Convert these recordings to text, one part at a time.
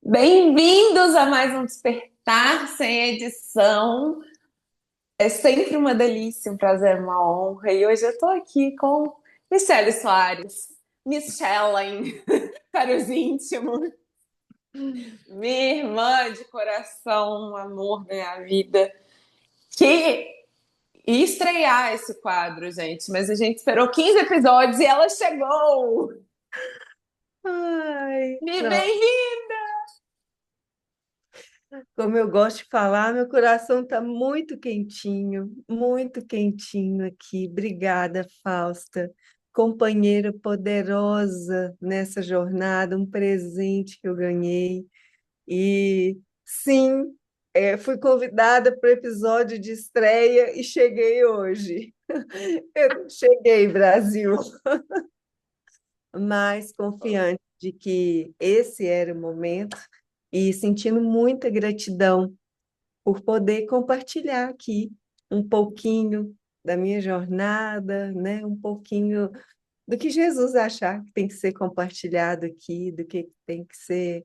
Bem-vindos a mais um Despertar sem edição. É sempre uma delícia, um prazer, uma honra. E hoje eu estou aqui com Michele Soares, Michellen, para os íntimos, minha irmã de coração, um amor da minha vida, que ia estrear esse quadro, gente, mas a gente esperou 15 episódios e ela chegou! Ai, Me não. bem-vinda! Como eu gosto de falar, meu coração está muito quentinho aqui. Obrigada, Fausta, companheira poderosa nessa jornada, um presente que eu ganhei. E sim, fui convidada para o episódio de estreia e cheguei hoje. Eu cheguei, Brasil, mais confiante de que esse era o momento e sentindo muita gratidão por poder compartilhar aqui um pouquinho da minha jornada, né? Um pouquinho do que Jesus achar que tem que ser compartilhado aqui, do que tem que ser,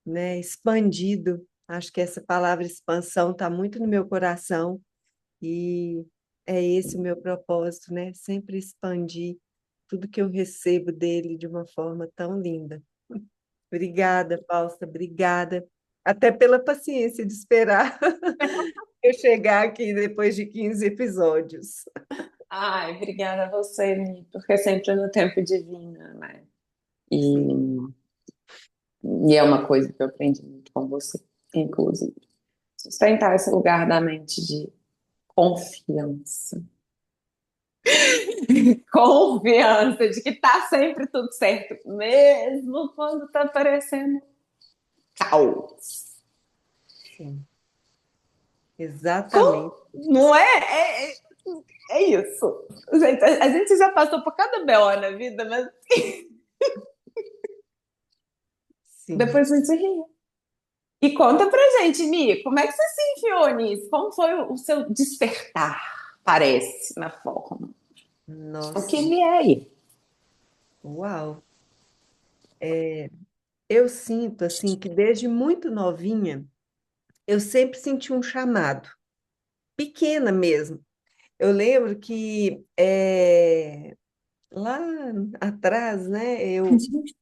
né, expandido. Acho que essa palavra expansão está muito no meu coração e é esse o meu propósito, né? Sempre expandir tudo que eu recebo dele de uma forma tão linda. Obrigada, Fausta, obrigada. Até pela paciência de esperar eu chegar aqui depois de 15 episódios. Ai, obrigada a você, Mi, porque é sempre no tempo divino, né? E, e é uma coisa que eu aprendi muito com você, inclusive. Sustentar esse lugar da mente de confiança. Confiança de que tá sempre tudo certo, mesmo quando tá parecendo caos. Sim, exatamente. Não é? É isso. Gente, a gente já passou por cada BO na vida, mas Sim. depois a gente ri. E conta pra gente, Mi, como é que você se enfiou nisso? Como foi o seu despertar? Parece, na forma. O que Nossa, vier aí? uau. Eu sinto assim que desde muito novinha eu sempre senti um chamado, pequena mesmo. Eu lembro que lá atrás, né, eu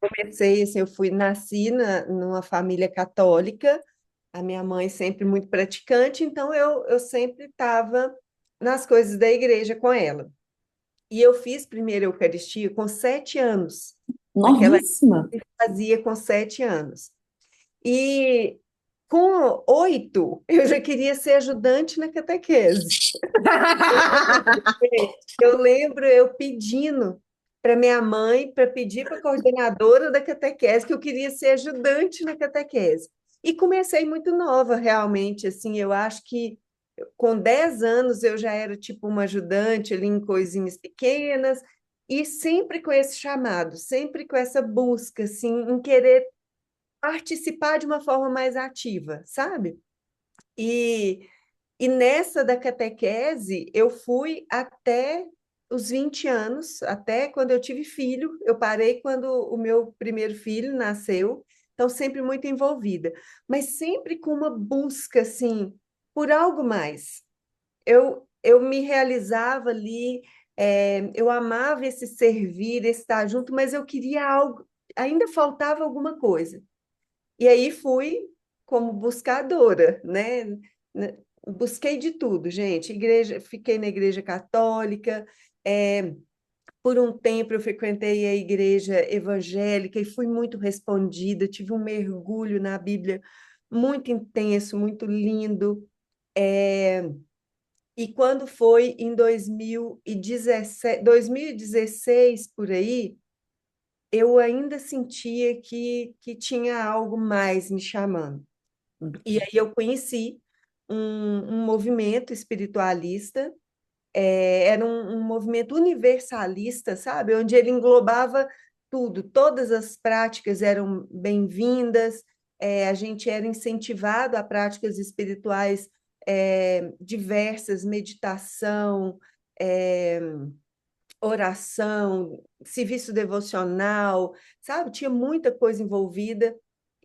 comecei assim, eu nasci numa família católica. A minha mãe sempre muito praticante, então eu sempre estava nas coisas da igreja com ela. E eu fiz primeira Eucaristia com 7 anos. Naquela época Novíssima. eu fazia com 7 anos. E com 8, eu já queria ser ajudante na catequese. Eu lembro eu pedindo para minha mãe, para pedir para a coordenadora da catequese, que eu queria ser ajudante na catequese. E comecei muito nova, realmente, assim, eu acho que com 10 anos eu já era tipo uma ajudante ali em coisinhas pequenas, e sempre com esse chamado, sempre com essa busca, assim, em querer participar de uma forma mais ativa, sabe? E nessa da catequese, eu fui até os 20 anos, até quando eu tive filho. Eu parei quando o meu primeiro filho nasceu, então sempre muito envolvida, mas sempre com uma busca, assim, por algo mais. Eu me realizava ali, eu amava esse servir, esse estar junto, mas eu queria algo, ainda faltava alguma coisa. E aí fui como buscadora, né? Busquei de tudo, gente. Igreja, fiquei na igreja católica, por um tempo eu frequentei a igreja evangélica e fui muito respondida, tive um mergulho na Bíblia muito intenso, muito lindo. E quando foi em 2017, 2016 por aí, eu ainda sentia que tinha algo mais me chamando. E aí eu conheci um movimento espiritualista, era um movimento universalista, sabe? Onde ele englobava tudo, todas as práticas eram bem-vindas, a gente era incentivado a práticas espirituais diversas, meditação, é, oração, serviço devocional, sabe? Tinha muita coisa envolvida.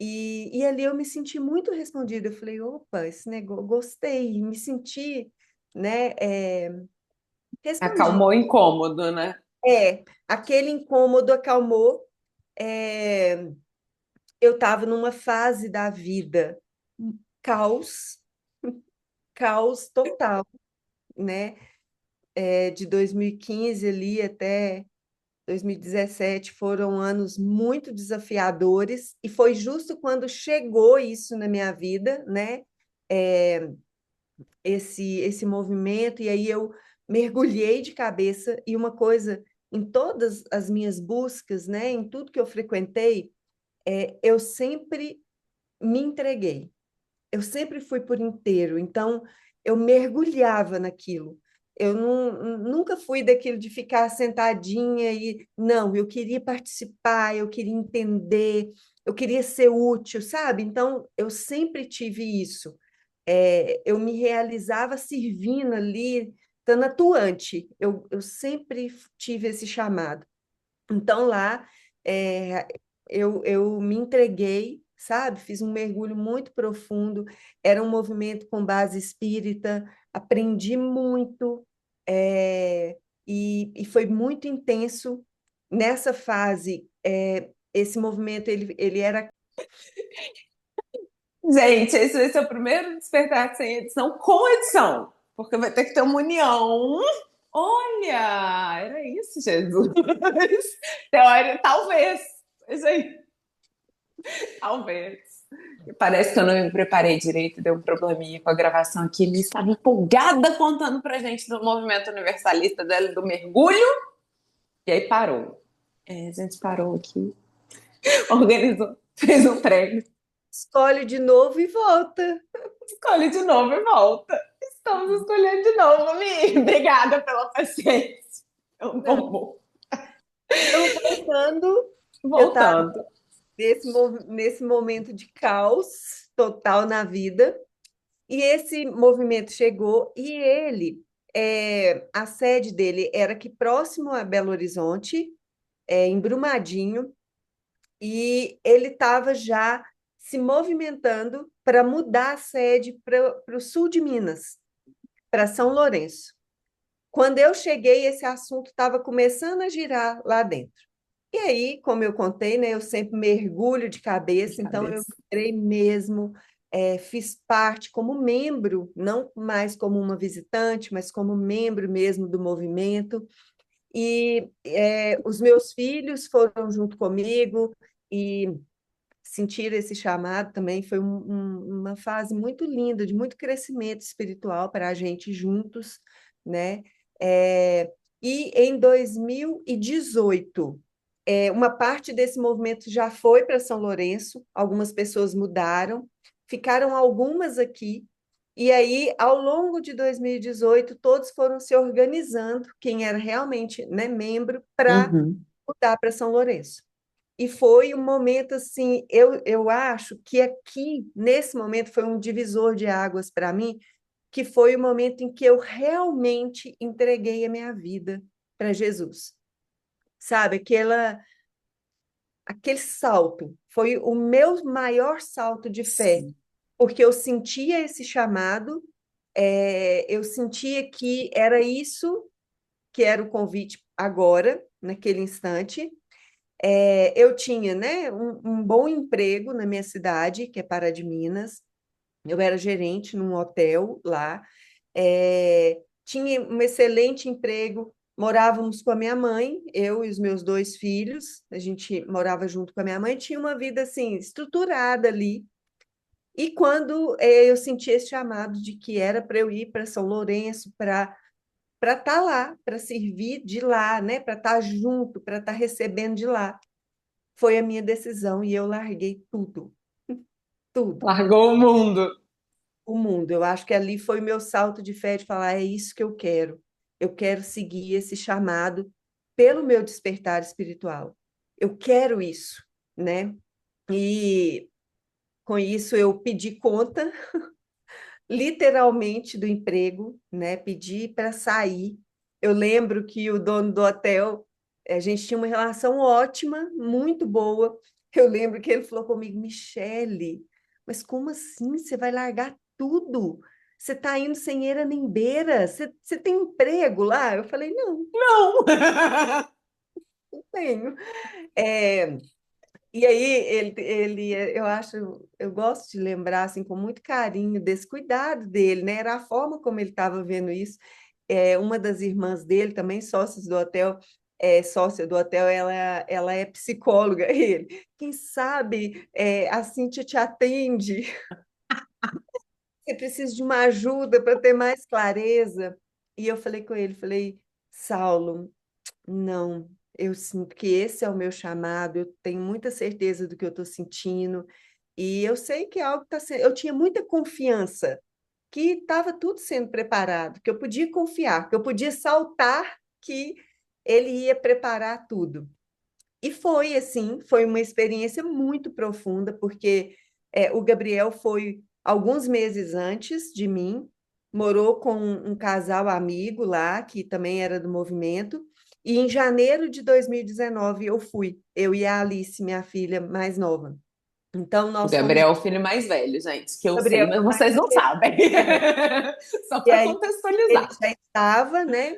E ali eu me senti muito respondida. Eu falei, opa, esse negócio, gostei, me senti, né, respondida. Acalmou o incômodo, né? Aquele incômodo acalmou. É, eu estava numa fase da vida, caos, caos total, né? De 2015 ali até 2017 foram anos muito desafiadores, e foi justo quando chegou isso na minha vida, né? É, esse movimento, e aí eu mergulhei de cabeça, e uma coisa, em todas as minhas buscas, né? Em tudo que eu frequentei, eu sempre me entreguei. Eu sempre fui por inteiro, então eu mergulhava naquilo. Eu nunca fui daquilo de ficar sentadinha e não, eu queria participar, eu queria entender, eu queria ser útil, sabe? Então eu sempre tive isso. Eu me realizava servindo ali, estando atuante. Eu sempre tive esse chamado. Então lá é, eu me entreguei, sabe? Fiz um mergulho muito profundo. Era um movimento com base espírita, aprendi muito, e foi muito intenso. Nessa fase, esse movimento ele era. Gente, esse vai ser o primeiro despertar sem edição com edição, porque vai ter que ter uma união. Olha, era isso, Jesus. Teoria, talvez. Isso aí, talvez. Parece que eu não me preparei direito, deu um probleminha com a gravação aqui. Ele estava empolgada contando pra gente do movimento universalista dela, do mergulho, e aí parou. A gente parou aqui, organizou, fez um prêmio, Escolhe de novo e volta. escolhe de novo e volta. Estamos escolhendo de novo, Mi. Obrigada pela paciência. Não. Então, voltando, eu estava Voltando. nesse momento de caos total na vida. E esse movimento chegou, e a sede dele era aqui próximo a Belo Horizonte, em Brumadinho, e ele estava já se movimentando para mudar a sede para o sul de Minas, para São Lourenço. Quando eu cheguei, esse assunto estava começando a girar lá dentro. E aí, como eu contei, né, eu sempre mergulho de cabeça, então eu entrei mesmo, fiz parte como membro, não mais como uma visitante, mas como membro mesmo do movimento. E os meus filhos foram junto comigo e sentiram esse chamado também. Foi uma fase muito linda, de muito crescimento espiritual para a gente juntos, né? É, e em 2018, uma parte desse movimento já foi para São Lourenço, algumas pessoas mudaram, ficaram algumas aqui, e aí, ao longo de 2018, todos foram se organizando, quem era realmente, né, membro, para Uhum. mudar para São Lourenço. E foi um momento assim, eu acho que aqui, nesse momento, foi um divisor de águas para mim, que foi o momento em que eu realmente entreguei a minha vida para Jesus. Sabe, aquele salto foi o meu maior salto de fé, Sim. porque eu sentia esse chamado, eu sentia que era isso que era o convite agora, naquele instante. Eu tinha, né, um bom emprego na minha cidade, que é Pará de Minas. Eu era gerente num hotel lá. Tinha um excelente emprego. Morávamos com a minha mãe, eu e os meus dois filhos. A gente morava junto com a minha mãe. Tinha uma vida assim estruturada ali. E quando eu senti esse chamado de que era para eu ir para São Lourenço, para estar lá, para servir de lá, né, para estar junto, para estar recebendo de lá, foi a minha decisão, e eu larguei tudo, tudo, Largou o mundo. o mundo. Eu acho que ali foi o meu salto de fé de falar, é isso que eu quero. Eu quero seguir esse chamado pelo meu despertar espiritual. Eu quero isso, né? E com isso eu pedi conta, literalmente, do emprego, né? Pedi para sair. Eu lembro que o dono do hotel, a gente tinha uma relação ótima, muito boa. Eu lembro que ele falou comigo, Michele, mas como assim? Você vai largar tudo? Você está indo sem eira nem beira? Você tem emprego lá? Eu falei, não, Não! não tenho. É, e aí eu acho, eu gosto de lembrar assim com muito carinho desse cuidado dele, né? Era a forma como ele estava vendo isso. Uma das irmãs dele, também sócias do hotel, sócia do hotel, ela é psicóloga. Ele, quem sabe, a Cíntia te atende. Você precisa de uma ajuda para ter mais clareza. E eu falei com ele, falei, Saulo, não, eu sinto que esse é o meu chamado, eu tenho muita certeza do que eu estou sentindo, e eu sei que é algo está sendo. Eu tinha muita confiança que estava tudo sendo preparado, que eu podia confiar, que eu podia saltar, que ele ia preparar tudo. E foi assim, foi uma experiência muito profunda, porque o Gabriel foi alguns meses antes de mim, morou com um casal amigo lá, que também era do movimento, e em janeiro de 2019 eu fui, eu e a Alice, minha filha mais nova. Então, O nós fomos. Gabriel é o filho mais velho, gente, que eu sei, Gabriel, mas vocês não sabem. Só e para aí ele contextualizar. já estava, né?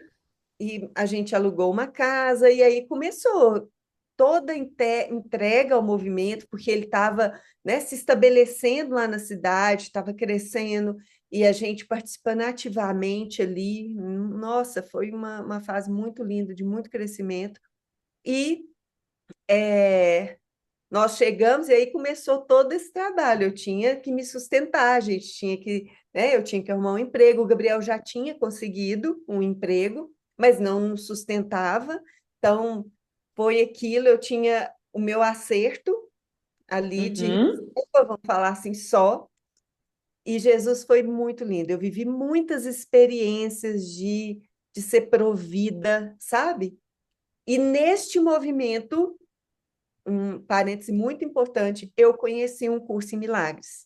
E a gente alugou uma casa, e aí começou toda a entrega ao movimento, porque ele estava, né, se estabelecendo lá na cidade, estava crescendo, e a gente participando ativamente ali. Nossa, foi uma fase muito linda, de muito crescimento. E nós chegamos, e aí começou todo esse trabalho. Eu tinha que me sustentar, a gente tinha que, né, eu tinha que arrumar um emprego. O Gabriel já tinha conseguido um emprego, mas não nos sustentava. Então, foi aquilo. Eu tinha o meu acerto ali de, Uhum. vamos falar assim, só. E Jesus foi muito lindo. Eu vivi muitas experiências de ser provida, sabe? E neste movimento, um parêntese muito importante, eu conheci um curso em milagres.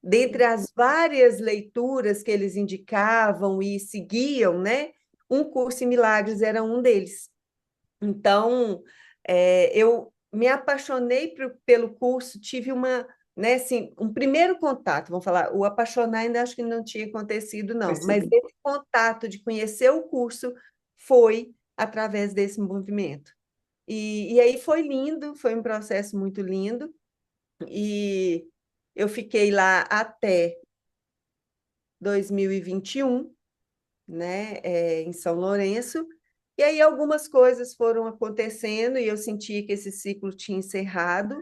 Dentre as várias leituras que eles indicavam e seguiam, né, um curso em milagres era um deles. Então, eu me apaixonei pelo curso, tive né, assim, um primeiro contato, vamos falar, o apaixonar ainda acho que não tinha acontecido, não, mas Percebi. esse contato de conhecer o curso foi através desse movimento. E aí foi lindo, foi um processo muito lindo, e eu fiquei lá até 2021, né, em São Lourenço, e aí algumas coisas foram acontecendo e eu senti que esse ciclo tinha encerrado,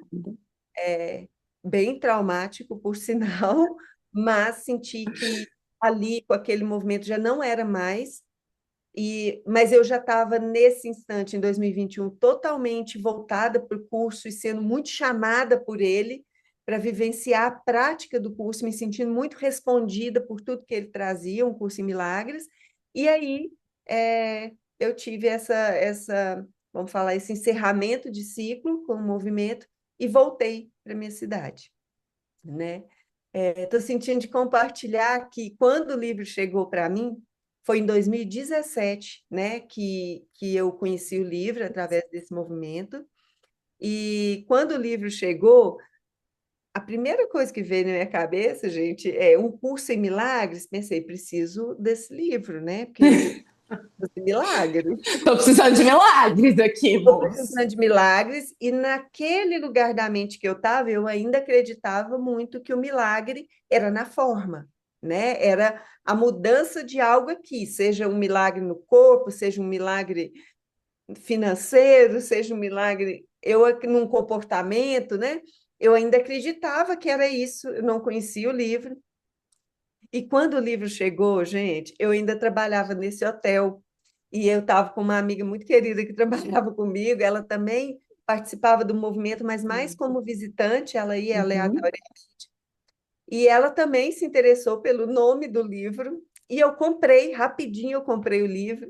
é, bem traumático, por sinal, mas senti que ali, com aquele movimento, já não era mais. Mas eu já estava nesse instante, em 2021, totalmente voltada para o curso e sendo muito chamada por ele para vivenciar a prática do curso, me sentindo muito respondida por tudo que ele trazia, um curso em milagres. E aí eu tive vamos falar, esse encerramento de ciclo com o movimento e voltei para minha cidade, né? Estou sentindo de compartilhar que quando o livro chegou para mim, foi em 2017, né, que eu conheci o livro através desse movimento. E quando o livro chegou, a primeira coisa que veio na minha cabeça, gente, é um curso em milagres. Pensei, preciso desse livro, né? Porque fazer milagre. Tô precisando de milagres aqui, Estou moço. precisando de milagres, e naquele lugar da mente que eu estava, eu ainda acreditava muito que o milagre era na forma, né? Era a mudança de algo aqui, seja um milagre no corpo, seja um milagre financeiro, seja um milagre num comportamento, né? Eu ainda acreditava que era isso, eu não conhecia o livro. E quando o livro chegou, gente, eu ainda trabalhava nesse hotel. E eu estava com uma amiga muito querida que trabalhava comigo, ela também participava do movimento, mas mais como visitante, ela ia Uhum. aleatoriamente. E ela também se interessou pelo nome do livro, e eu comprei, rapidinho eu comprei o livro.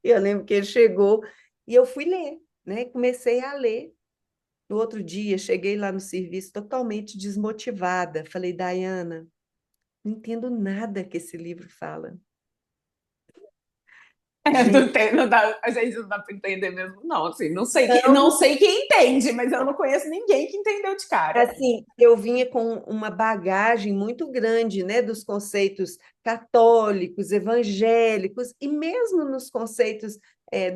E eu lembro que ele chegou e eu fui ler, né? Comecei a ler. No outro dia, cheguei lá no serviço totalmente desmotivada. Falei, Dayana, não entendo nada que esse livro fala. Gente, Não dá, a gente não dá para entender mesmo, não. Assim, não não. sei quem entende, mas eu não conheço ninguém que entendeu de cara. Assim, eu vinha com uma bagagem muito grande, né, dos conceitos católicos, evangélicos, e mesmo nos conceitos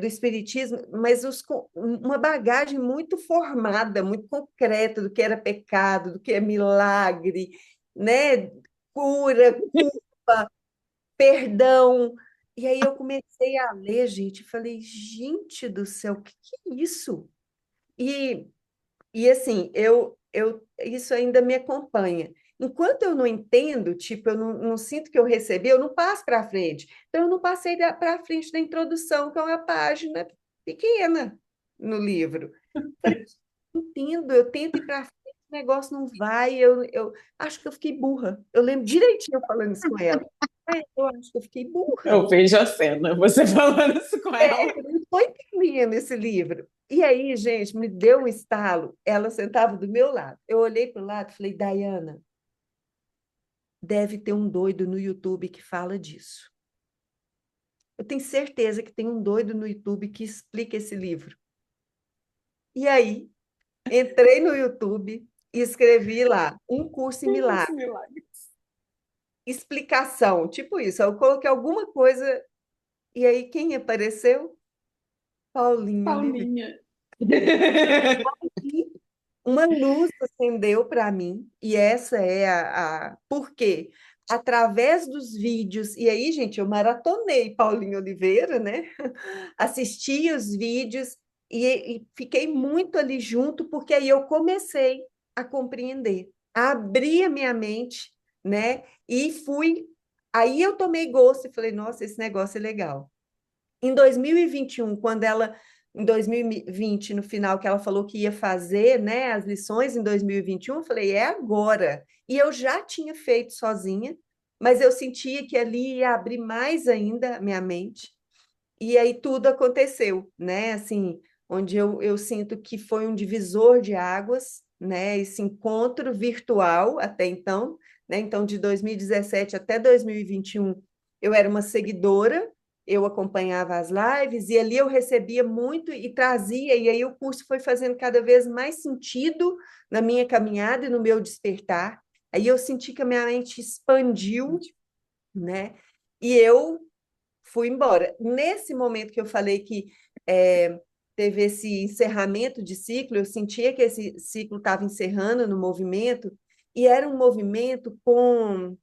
do espiritismo, mas uma bagagem muito formada, muito concreta do que era pecado, do que é milagre, né, cura, perdão. E aí eu comecei a ler, gente, e falei, gente do céu, o que que é isso? E assim, isso ainda me acompanha. Enquanto eu não entendo, tipo, eu não sinto que eu recebi, eu não passo para frente. Então, eu não passei para frente da introdução, que é uma página pequena no livro. Falei, entendo, eu tento ir para frente, o negócio não vai, eu acho que eu fiquei burra. Eu lembro direitinho falando isso com ela. Eu acho que eu fiquei burra. Eu vejo a cena, você falando isso com ela. Eu não estou entendendo esse livro. E aí, gente, me deu um estalo. Ela sentava do meu lado. Eu olhei para o lado e falei, Dayana, deve ter um doido no YouTube que fala disso. Eu tenho certeza que tem um doido no YouTube que explica esse livro. E aí, entrei no YouTube e escrevi lá, um curso em milagre, Esse milagre. explicação, tipo isso. Eu coloquei alguma coisa, e aí quem apareceu? Paulinho Oliveira. Paulinha. Uma luz acendeu para mim, e essa é Por quê? Através dos vídeos, e aí, gente, eu maratonei Paulinho Oliveira, né? Assisti os vídeos e fiquei muito ali junto, porque aí eu comecei a compreender, a abrir a minha mente, né? E fui. Aí eu tomei gosto e falei, nossa, esse negócio é legal. Em 2021, quando ela, em 2020, no final, que ela falou que ia fazer, né, as lições em 2021, eu falei, é agora. E eu já tinha feito sozinha, mas eu sentia que ali ia abrir mais ainda a minha mente. E aí tudo aconteceu, né? Assim, onde eu sinto que foi um divisor de águas, né? Esse encontro virtual até então, né? Então, de 2017 até 2021, eu era uma seguidora, eu acompanhava as lives e ali eu recebia muito e trazia, e aí o curso foi fazendo cada vez mais sentido na minha caminhada e no meu despertar. Aí eu senti que a minha mente expandiu, né? E eu fui embora. Nesse momento que eu falei que teve esse encerramento de ciclo, eu sentia que esse ciclo estava encerrando no movimento, e era um movimento com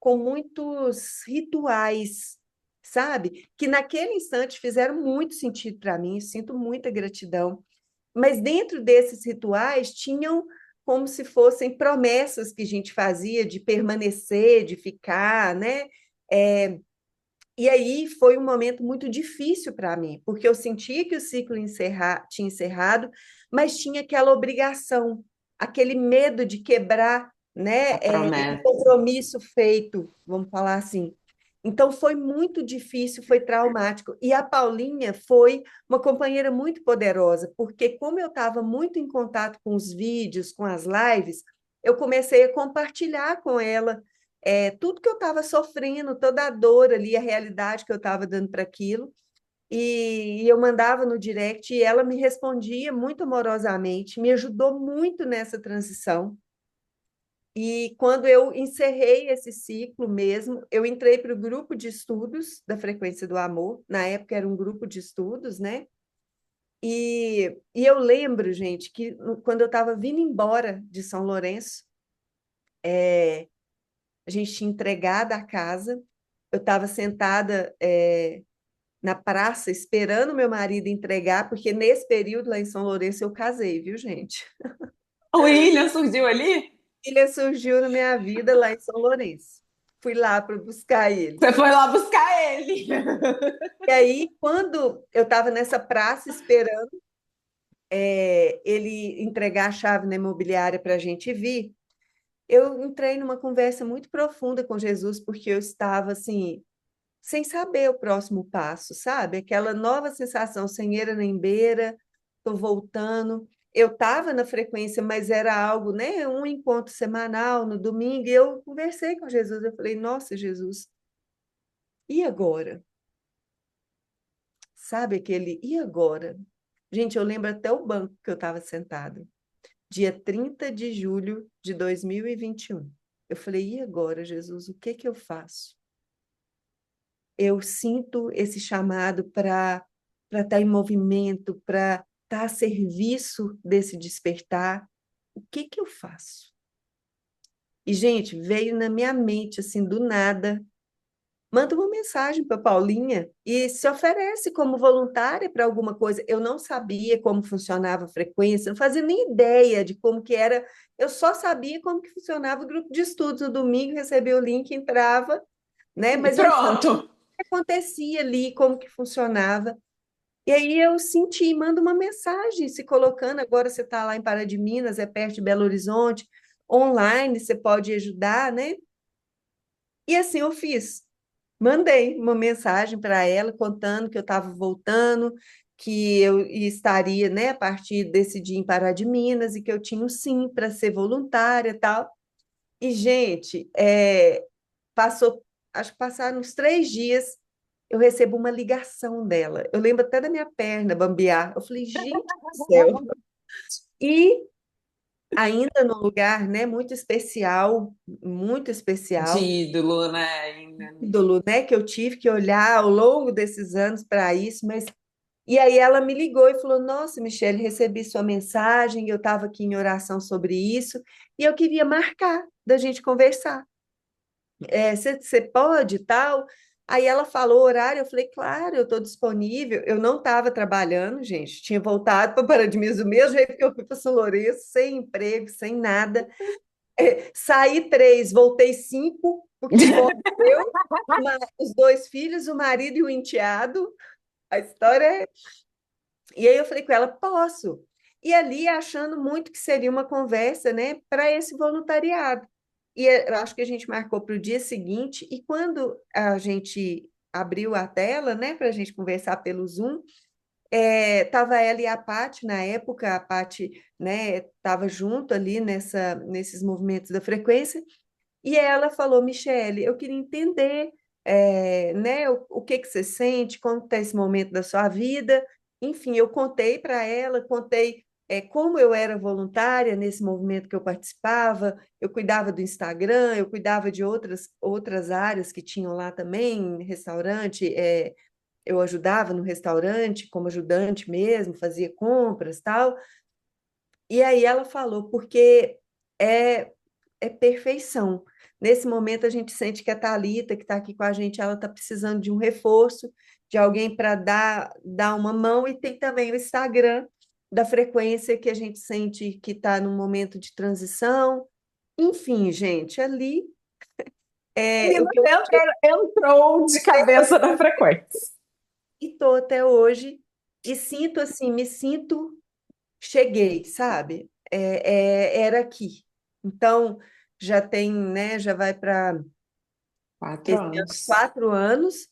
muitos rituais, sabe? Que naquele instante fizeram muito sentido para mim, sinto muita gratidão. Mas dentro desses rituais tinham como se fossem promessas que a gente fazia de permanecer, de ficar, né? É, e aí foi um momento muito difícil para mim, porque eu sentia que o ciclo tinha encerrado, mas tinha aquela obrigação, aquele medo de quebrar, né, A o promessa. compromisso feito, vamos falar assim. Então foi muito difícil, foi traumático. E a Paulinha foi uma companheira muito poderosa, porque como eu estava muito em contato com os vídeos, com as lives, eu comecei a compartilhar com ela tudo que eu estava sofrendo, toda a dor ali, a realidade que eu estava dando para aquilo. E eu mandava no direct e ela me respondia muito amorosamente, me ajudou muito nessa transição. E quando eu encerrei esse ciclo mesmo, eu entrei para o grupo de estudos da Frequência do Amor. Na época era um grupo de estudos, né? E eu lembro, gente, que quando eu estava vindo embora de São Lourenço, a gente tinha entregado a casa, eu estava sentada na praça esperando meu marido entregar, porque nesse período lá em São Lourenço eu casei, viu, gente? O William surgiu ali? Ele surgiu na minha vida lá em São Lourenço. Fui lá para buscar ele. Você foi lá buscar ele. E aí, quando eu estava nessa praça esperando ele entregar a chave na imobiliária para a gente vir, eu entrei numa conversa muito profunda com Jesus, porque eu estava assim, sem saber o próximo passo, sabe? Aquela nova sensação, sem eira nem beira, estou voltando. Eu estava na frequência, mas era algo, né? Um encontro semanal no domingo, e eu conversei com Jesus. Eu falei, nossa, Jesus, e agora? sabe aquele, e agora? Gente, eu lembro até o banco que eu estava sentada. Dia 30 de julho de 2021. Eu falei, e agora, Jesus, o que que eu faço? Eu sinto esse chamado para estar em movimento, para estar a serviço desse despertar. O que que eu faço? E, gente, veio na minha mente, assim, do nada, manda uma mensagem para Paulinha e se oferece como voluntária para alguma coisa. Eu não sabia como funcionava a frequência, não fazia nem ideia de como que era. Eu só sabia como que funcionava o grupo de estudos no domingo, recebia o link, entrava, né? E Mas eu não sabia pronto. o que acontecia ali, como que funcionava. E aí eu senti, manda uma mensagem se colocando. Agora você está lá em Pará de Minas, é perto de Belo Horizonte, online, você pode ajudar, né? E assim eu fiz. Mandei uma mensagem para ela contando que eu estava voltando, que eu estaria, né, a partir desse dia em Pará de Minas e que eu tinha um sim para ser voluntária e tal. E, gente, passou, acho que passaram uns 3 dias, eu recebo uma ligação dela. Eu lembro até da minha perna bambear. Eu falei, gente do céu. E ainda num lugar, né, muito De especial, ídolo, né? Ainda. ídolo, né, que eu tive que olhar ao longo desses anos para isso, mas e aí ela me ligou e falou: Nossa, Michele, recebi sua mensagem, eu estava aqui em oração sobre isso, e eu queria marcar da gente conversar. Você pode e tal? Aí ela falou o horário, eu falei, claro, eu estou disponível. Eu não estava trabalhando, gente, tinha voltado para Paradimias do mesmo jeito que eu fui para São Lourenço, sem emprego, sem nada. Saí 3, voltei 5, porque fora eu, os 2 filhos, o marido e o enteado. A história é. E aí eu falei com ela, posso. E ali achando muito que seria uma conversa, né, para esse voluntariado. E eu acho que a gente marcou para o dia seguinte, e quando a gente abriu a tela, né, para a gente conversar pelo Zoom, estava ela e a Paty, na época, a Paty, né, estava junto ali nesses movimentos da frequência, e ela falou, Michele, eu queria entender, né, o que que você sente, como está esse momento da sua vida. Enfim, eu contei para ela, contei como eu era voluntária nesse movimento que eu participava, eu cuidava do Instagram, eu cuidava de outras áreas que tinham lá também, restaurante, eu ajudava no restaurante como ajudante mesmo, fazia compras, tal. E aí ela falou, porque é, é perfeição. Nesse momento a gente sente que a Thalita, que está aqui com a gente, ela está precisando de um reforço, de alguém para dar uma mão, e tem também o Instagram da frequência que a gente sente que está num momento de transição. Enfim, gente, ali o Menina, que eu entrou de cabeça na frequência. estou até hoje e sinto assim, me sinto cheguei, sabe? Era aqui. Então, já tem, né? Já vai para Quatro esse ano anos. 4 anos,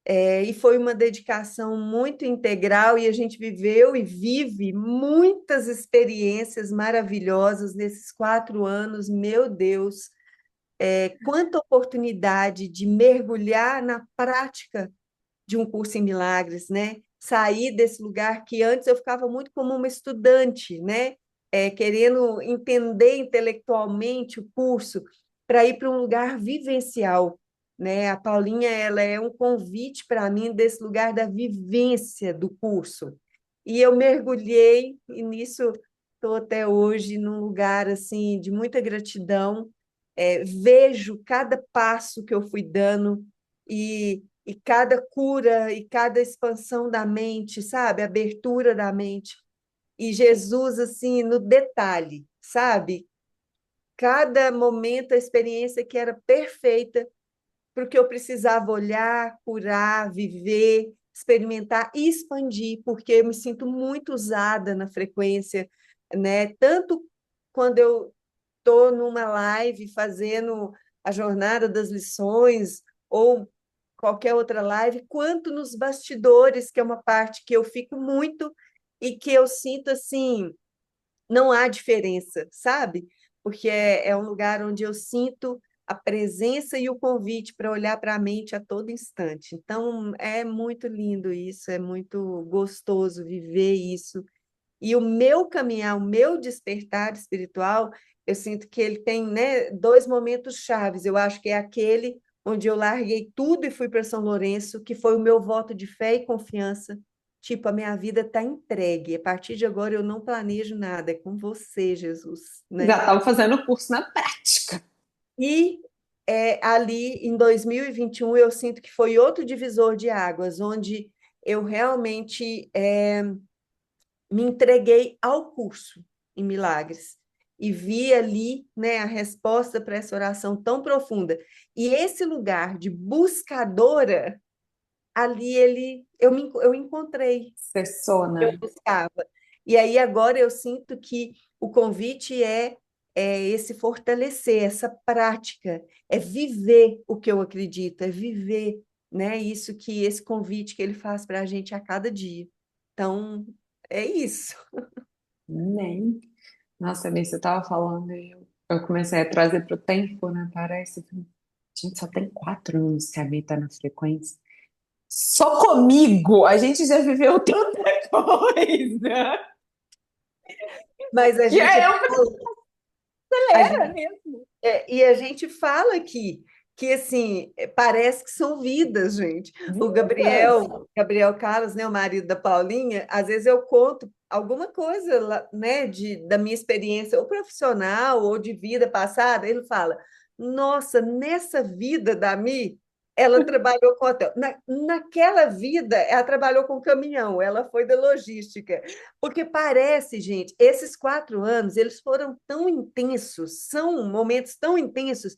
e foi uma dedicação muito integral, e a gente viveu e vive muitas experiências maravilhosas nesses 4 anos. Meu Deus, quanta oportunidade de mergulhar na prática de um curso em milagres, né? Sair desse lugar que antes eu ficava muito como uma estudante, né? Querendo entender intelectualmente o curso, para ir para um lugar vivencial, né? A Paulinha, ela é um convite para mim desse lugar da vivência do curso. E eu mergulhei e nisso estou até hoje num lugar assim de muita gratidão. Vejo cada passo que eu fui dando e cada cura e cada expansão da mente, sabe? Abertura da mente. E Jesus, assim, no detalhe, sabe? Cada momento, a experiência que era perfeita porque eu precisava olhar, curar, viver, experimentar e expandir, porque eu me sinto muito usada na frequência, né? Tanto quando eu estou numa live fazendo a jornada das lições ou qualquer outra live, quanto nos bastidores, que é uma parte que eu fico muito e que eu sinto assim, não há diferença, sabe? Porque é um lugar onde eu sinto a presença e o convite para olhar para a mente a todo instante. Então, é muito lindo isso, é muito gostoso viver isso. E o meu caminhar, o meu despertar espiritual, eu sinto que ele tem, né, dois momentos chaves. Eu acho que é aquele onde eu larguei tudo e fui para São Lourenço, que foi o meu voto de fé e confiança. Tipo, a minha vida está entregue. A partir de agora eu não planejo nada, é com você, Jesus, Já né? estava fazendo o curso na prática. E ali em 2021 eu sinto que foi outro divisor de águas, onde eu realmente me entreguei ao curso em milagres e vi ali, né, a resposta para essa oração tão profunda. E esse lugar de buscadora, ali eu encontrei, eu Persona. buscava. E aí agora eu sinto que o convite é esse fortalecer, essa prática, é viver o que eu acredito, é viver, né, isso que esse convite que ele faz para a gente a cada dia. Então, é isso. Nem. Nossa, nem você estava falando e eu comecei a trazer para o tempo, né? Parece que a gente só tem 4 anos que habita na frequência. Só comigo a gente já viveu tanta coisa. Mas a E gente aí eu A era gente, mesmo. e a gente fala aqui que assim parece que são vidas, gente. O Vidas. Gabriel Carlos, né, o marido da Paulinha, às vezes eu conto alguma coisa né, da minha experiência ou profissional ou de vida passada. Ele fala: Nossa, nessa vida da Mi, ela trabalhou com hotel. Naquela vida, ela trabalhou com caminhão, ela foi da logística. Porque parece, gente, esses 4 anos, eles foram tão intensos, são momentos tão intensos,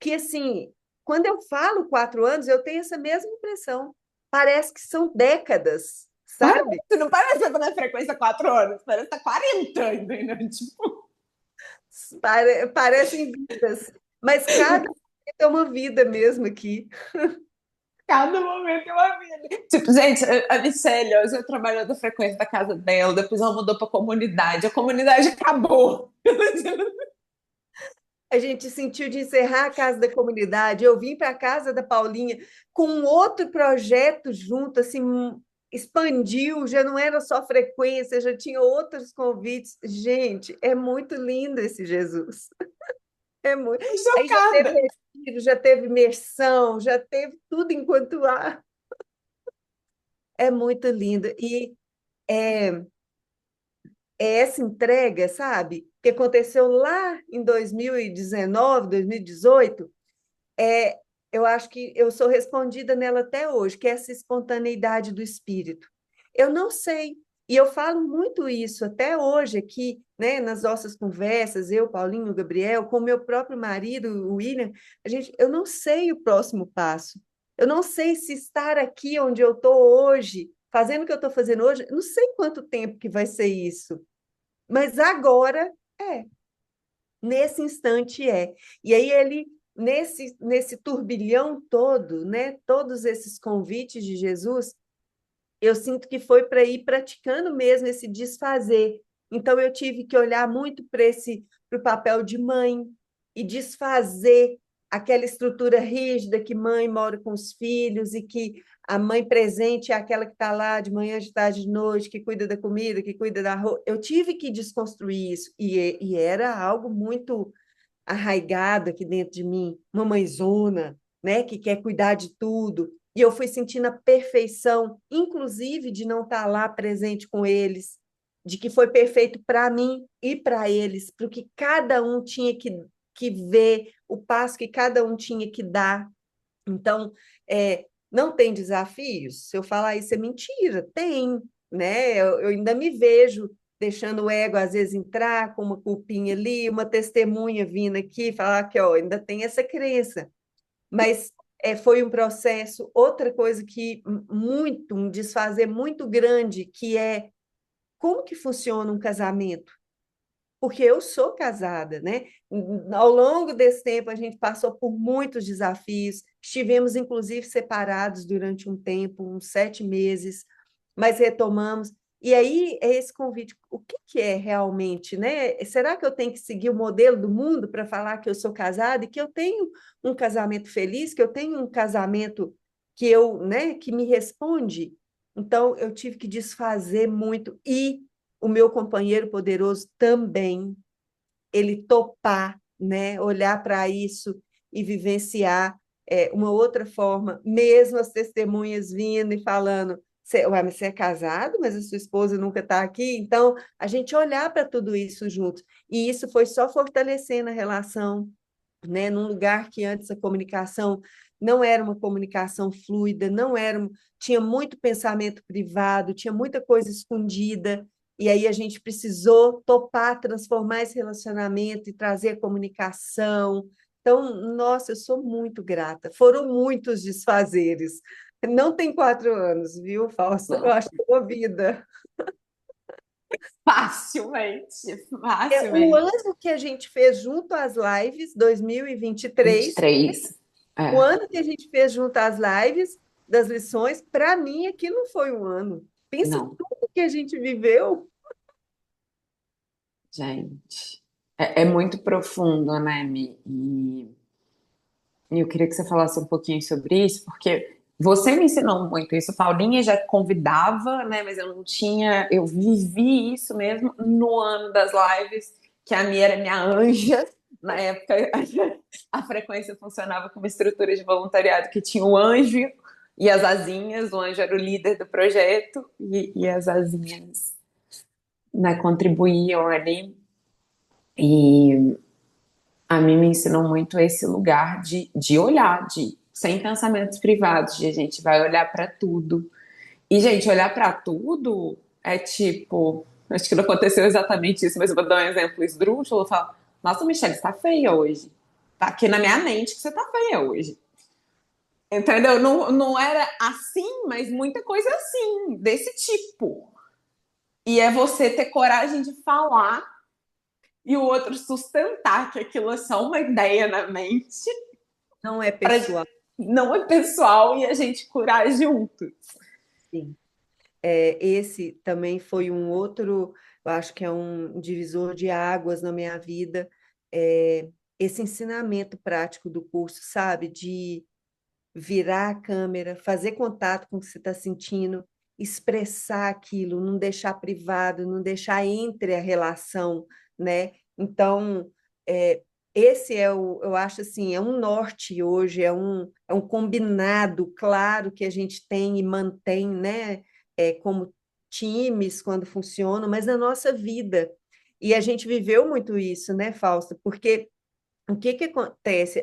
que, assim, quando eu falo 4 anos, eu tenho essa mesma impressão. Parece que são décadas, Parece, sabe? não parece que eu tô na frequência 4 anos, parece que tá 40, entendeu? Tipo, Parecem vidas, mas cada momento é uma vida mesmo aqui. cada momento é uma vida. Tipo, gente, a Michelle hoje eu trabalho da frequência da casa dela, depois ela mudou pra comunidade, a comunidade acabou. A gente sentiu de encerrar a Casa da Comunidade. Eu vim para a Casa da Paulinha com um outro projeto junto, assim, expandiu, já não era só frequência, já tinha outros convites. Gente, é muito lindo esse Jesus. É muito. Aí já teve Chocada. retiro, já teve imersão, já teve tudo enquanto há. É muito lindo. E é, é essa entrega, sabe, que aconteceu lá em 2019, 2018. é, eu acho que eu sou respondida nela até hoje, que é essa espontaneidade do espírito. Eu não sei, e eu falo muito isso até hoje aqui, né, nas nossas conversas, eu, Paulinho, o Gabriel, com o meu próprio marido, o William, eu não sei o próximo passo. Eu não sei se estar aqui onde eu estou hoje, fazendo o que eu estou fazendo hoje, não sei quanto tempo que vai ser isso, mas agora é. Nesse instante é. E aí ele, nesse turbilhão todo, né, todos esses convites de Jesus, eu sinto que foi para ir praticando mesmo esse desfazer. Então eu tive que olhar muito para o papel de mãe e desfazer aquela estrutura rígida que mãe mora com os filhos e que a mãe presente é aquela que está lá de manhã, de tarde, de noite, que cuida da comida, que cuida da roupa. Eu tive que desconstruir isso e era algo muito arraigado aqui dentro de mim, uma mãezona, né, que quer cuidar de tudo. E eu fui sentindo a perfeição, inclusive de não estar lá presente com eles, de que foi perfeito para mim e para eles, porque cada um tinha que ver o passo que cada um tinha que dar. Então, não tem desafios? Se eu falar isso é mentira, tem, né? Eu ainda me vejo deixando o ego às vezes entrar com uma culpinha ali, uma testemunha vindo aqui falar que ó, ainda tem essa crença. Mas foi um processo, outra coisa que um desfazer muito grande, que é como que funciona um casamento? Porque eu sou casada, né? Ao longo desse tempo, a gente passou por muitos desafios, estivemos, inclusive, separados durante um tempo, uns 7 meses, mas retomamos. E aí é esse convite, o que que é realmente, né? Será que eu tenho que seguir o modelo do mundo para falar que eu sou casada e que eu tenho um casamento feliz, que eu tenho um casamento que eu, né, que me responde? Então eu tive que desfazer muito e o meu companheiro poderoso também, ele topar, né, olhar para isso e vivenciar uma outra forma, mesmo as testemunhas vindo e falando, ué, mas você é casado, mas a sua esposa nunca está aqui, então a gente olhar para tudo isso junto. E isso foi só fortalecendo a relação, né, num lugar que antes a comunicação não era uma comunicação fluida, não era, tinha muito pensamento privado, tinha muita coisa escondida, e aí a gente precisou topar, transformar esse relacionamento e trazer a comunicação. Então, nossa, eu sou muito grata. Foram muitos desfazeres. Não tem 4 anos, viu, Fausto? Eu Não. acho que é uma vida. Facilmente, O facilmente. ano que a gente fez junto às lives, 2023, 23. o É, ano que a gente fez junto às lives das lições, para mim, aquilo não foi um ano. Pensa não, tudo que a gente viveu. gente. É muito profundo, né, Mi? E eu queria que você falasse um pouquinho sobre isso, porque você me ensinou muito isso. Paulinha já convidava, né? Mas eu não tinha. Eu vivi isso mesmo no ano das lives, que a minha era minha anja. Na época, a frequência funcionava com uma estrutura de voluntariado que tinha o anjo e as asinhas. O anjo era o líder do projeto e as asinhas, né, contribuíam ali. E a mim me ensinou muito esse lugar de olhar, de sem pensamentos privados, de a gente vai olhar para tudo. E, gente, olhar para tudo é tipo. Acho que não aconteceu exatamente isso, mas eu vou dar um exemplo esdrúxulo. Eu falo, nossa, Michelle, você tá feia hoje. Tá aqui na minha mente que você tá feia hoje. Entendeu? Não, não era assim, mas muita coisa assim, desse tipo. E é você ter coragem de falar e o outro sustentar que aquilo é só uma ideia na mente Não é para pessoal, não é pessoal e a gente curar junto. sim. Esse também foi um outro, eu acho que é um divisor de águas na minha vida, é, esse ensinamento prático do curso, sabe? De virar a câmera, fazer contato com o que você está sentindo, expressar aquilo, não deixar privado, não deixar entre a relação, né? Então, esse eu acho assim, é um norte hoje, é um combinado claro que a gente tem e mantém, né? Como times quando funcionam, mas na nossa vida. E a gente viveu muito isso, né, Fausta? Porque o que que acontece?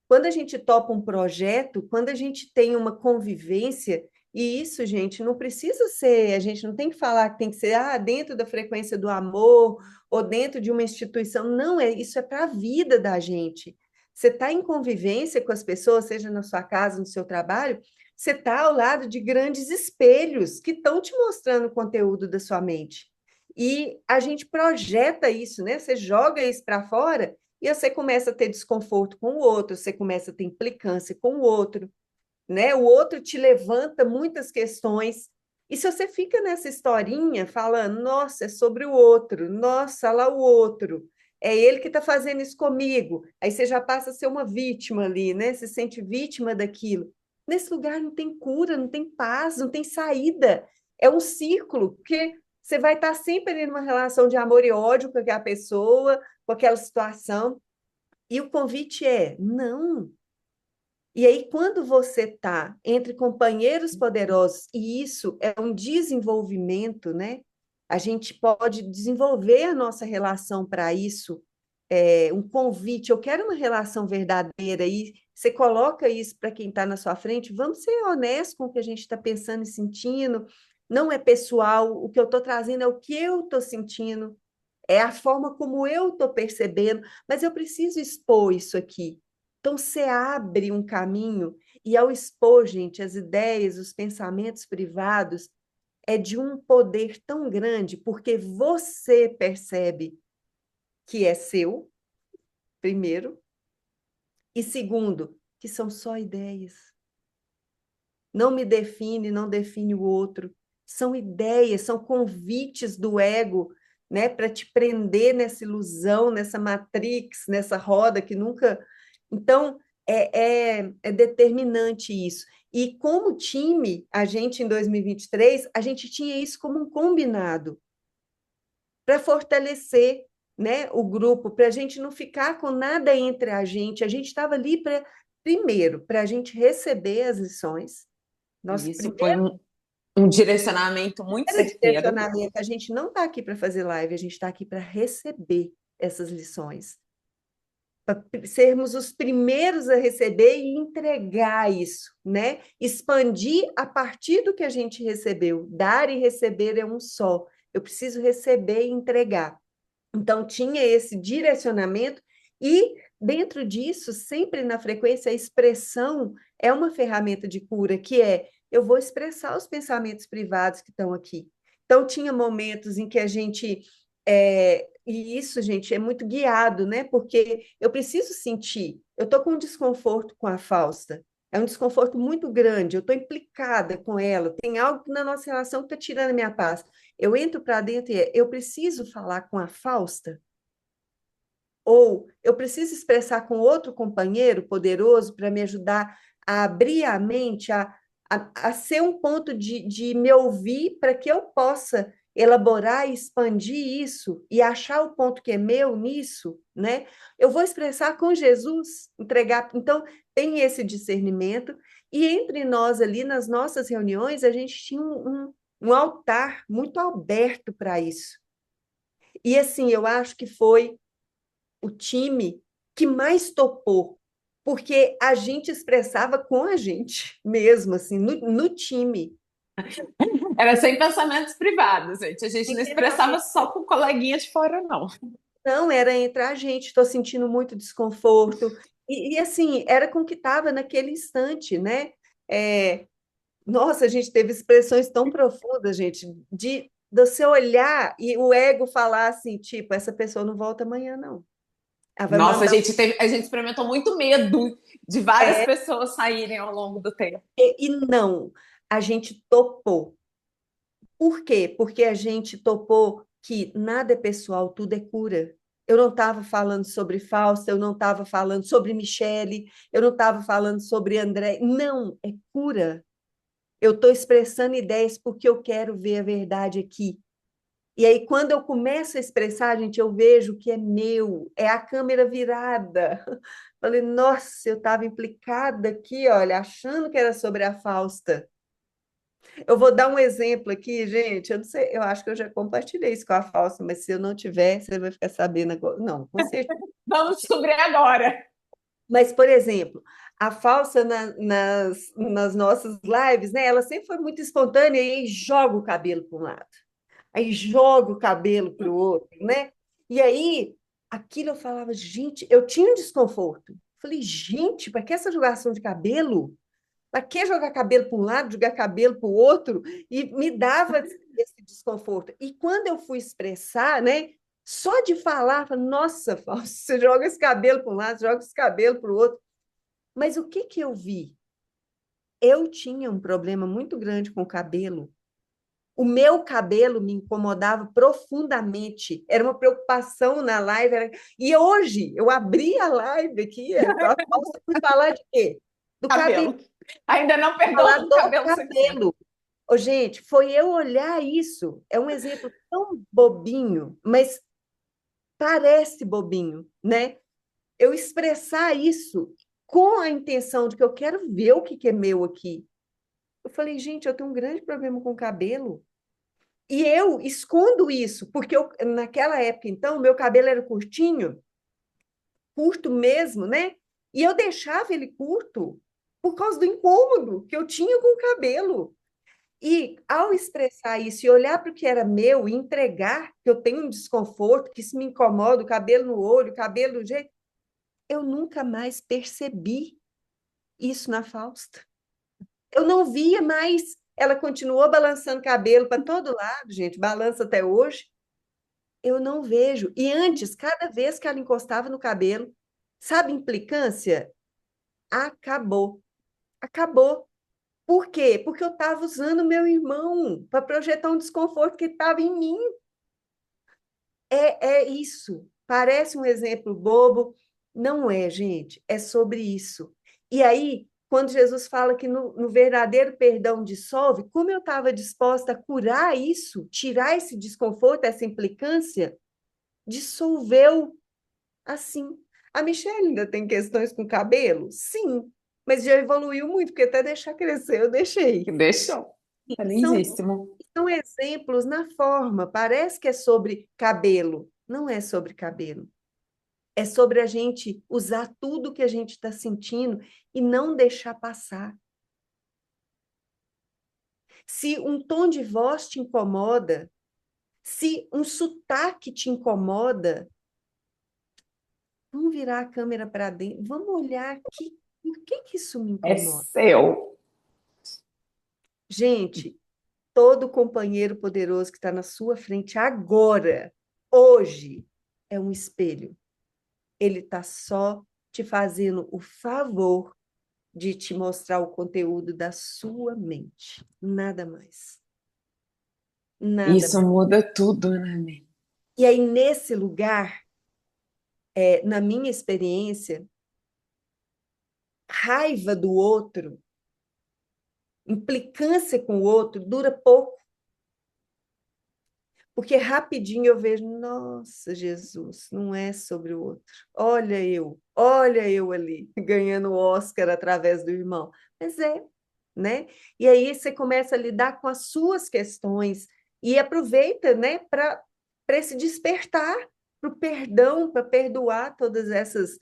Quando a gente topa um projeto, quando a gente tem uma convivência, e isso, gente, não precisa ser, a gente não tem que falar que tem que ser dentro da frequência do amor ou dentro de uma instituição. Não, isso é para a vida da gente. Você está em convivência com as pessoas, seja na sua casa, no seu trabalho, você está ao lado de grandes espelhos que estão te mostrando o conteúdo da sua mente. E a gente projeta isso, né? Você joga isso para fora e você começa a ter desconforto com o outro, você começa a ter implicância com o outro, né? O outro te levanta muitas questões. E se você fica nessa historinha falando, nossa, é sobre o outro, nossa, lá o outro, é ele que está fazendo isso comigo, aí você já passa a ser uma vítima ali, né? Se sente vítima daquilo. Nesse lugar não tem cura, não tem paz, não tem saída. É um círculo, porque você vai estar sempre ali numa relação de amor e ódio com aquela pessoa, com aquela situação. E o convite é não. E aí, quando você está entre companheiros poderosos, e isso é um desenvolvimento, né? A gente pode desenvolver a nossa relação para isso, um convite. Eu quero uma relação verdadeira, e você coloca isso para quem está na sua frente. Vamos ser honestos com o que a gente está pensando e sentindo. Não é pessoal, o que eu estou trazendo é o que eu estou sentindo, é a forma como eu estou percebendo, mas eu preciso expor isso aqui. Então, você abre um caminho, e ao expor, gente, as ideias, os pensamentos privados, é de um poder tão grande, porque você percebe que é seu, primeiro, e segundo, que são só ideias. Não me define, não define o outro. são ideias, são convites do ego, né, para te prender nessa ilusão, nessa matrix, nessa roda que nunca. Então, é determinante isso. E como time, a gente em 2023, a gente tinha isso como um combinado para fortalecer, né, o grupo, para a gente não ficar com nada entre a gente. A gente estava ali para, primeiro, para a gente receber as lições. Nosso Isso foi primeiro um direcionamento muito certeiro. direcionamento, a gente não está aqui para fazer live, a gente está aqui para receber essas lições, para sermos os primeiros a receber e entregar isso, né? Expandir a partir do que a gente recebeu. Dar e receber é um só. Eu preciso receber e entregar. Então, tinha esse direcionamento, e dentro disso, sempre na frequência, a expressão é uma ferramenta de cura, que é eu vou expressar os pensamentos privados que estão aqui. Então, tinha momentos em que a gente. E isso, gente, é muito guiado, né? Porque eu preciso sentir. Eu estou com um desconforto com a Fausta. É um desconforto muito grande, eu estou implicada com ela, tem algo na nossa relação que está tirando a minha paz. Eu entro para dentro e eu preciso falar com a Fausta, ou eu preciso expressar com outro companheiro poderoso para me ajudar a abrir a mente, a ser um ponto de me ouvir para que eu possa elaborar e expandir isso e achar o ponto que é meu nisso, né? Eu vou expressar com Jesus, entregar. Então, tem esse discernimento, e entre nós ali, nas nossas reuniões, a gente tinha um altar muito aberto para isso. E assim, eu acho que foi o time que mais topou, porque a gente expressava com a gente mesmo, assim, no time. Era sem pensamentos privados, gente. A gente não expressava só com coleguinha de fora, não. Não, era entre a gente, estou sentindo muito desconforto. E assim, era com o que estava naquele instante, né? É, nossa, a gente teve expressões tão profundas, gente, de você olhar e o ego falar assim, tipo, essa pessoa não volta amanhã, não. Ela vai Nossa, mandar. a gente experimentou muito medo de várias É, pessoas saírem ao longo do tempo. e não, a gente topou. Por quê? Porque a gente topou que nada é pessoal, tudo é cura. Eu não estava falando sobre Fausta, eu não estava falando sobre Michele, eu não estava falando sobre André. Não, é cura. Eu estou expressando ideias porque eu quero ver a verdade aqui. E aí, quando eu começo a expressar, gente, eu vejo que é meu, é a câmera virada. Falei, nossa, eu estava implicada aqui, olha, achando que era sobre a Fausta. Eu vou dar um exemplo aqui, gente. Eu não sei, eu acho que eu já compartilhei isso com a Fausta, mas se eu não tiver, você vai ficar sabendo agora. Não, com certeza. Vamos descobrir agora. Mas, por exemplo, a Fausta nas nossas lives, né? Ela sempre foi muito espontânea e aí joga o cabelo para um lado, aí joga o cabelo para o outro, né? E aí, aquilo eu falava, gente, eu tinha um desconforto. Falei, gente, para que essa jogação de cabelo? Para que jogar cabelo para um lado, jogar cabelo para o outro? E me dava esse desconforto. E quando eu fui expressar, né? Só de falar, nossa, Fausto, você joga esse cabelo para um lado, joga esse cabelo para o outro. Mas o que que eu vi? Eu tinha um problema muito grande com o cabelo. O meu cabelo me incomodava profundamente. Era uma preocupação na live. E hoje, eu abri a live aqui, a Fausto foi falar de quê? Do cabelo, Cabelo. Ainda não perdoa falar o do cabelo 100%. cabelo. Ô, gente, foi eu olhar isso. É um exemplo tão bobinho, mas parece bobinho, né? Eu expressar isso com a intenção de que eu quero ver o que que é meu aqui. Eu falei, gente, eu tenho um grande problema com o cabelo. E eu escondo isso, porque naquela época, então, meu cabelo era curtinho, curto mesmo, né? E eu deixava ele curto por causa do incômodo que eu tinha com o cabelo. E ao expressar isso e olhar para o que era meu e entregar que eu tenho um desconforto, que isso me incomoda, o cabelo no olho, o cabelo do jeito, eu nunca mais percebi isso na Fausta. Eu não via mais. Ela continuou balançando cabelo para todo lado, gente, balança até hoje. Eu não vejo. E antes, cada vez que ela encostava no cabelo, sabe, implicância? Acabou. Acabou. Por quê? Porque eu estava usando meu irmão para projetar um desconforto que estava em mim. É isso. Parece um exemplo bobo. Não é, gente. É sobre isso. E aí, quando Jesus fala que no verdadeiro perdão dissolve, como eu estava disposta a curar isso, tirar esse desconforto, essa implicância, dissolveu assim. A Michelle ainda tem questões com cabelo? Sim, mas já evoluiu muito, porque até deixar crescer eu deixei. Deixou. Tá São, lindíssimo. são exemplos na forma. Parece que é sobre cabelo. Não é sobre cabelo. É sobre a gente usar tudo que a gente está sentindo e não deixar passar. Se um tom de voz te incomoda, se um sotaque te incomoda, vamos virar a câmera para dentro, vamos olhar aqui, por que que isso me É incomoda? seu. Gente, todo companheiro poderoso que está na sua frente agora, hoje, é um espelho. Ele está só te fazendo o favor de te mostrar o conteúdo da sua mente. Nada mais. Nada Isso mais. muda tudo, né, Mi? E aí, nesse lugar, na minha experiência, raiva do outro, implicância com o outro, dura pouco. Porque rapidinho eu vejo, nossa, Jesus, não é sobre o outro. Olha eu ali, ganhando o Oscar através do irmão. Mas é, né? E aí você começa a lidar com as suas questões e aproveita, né, para esse despertar, para o perdão, para perdoar todas essas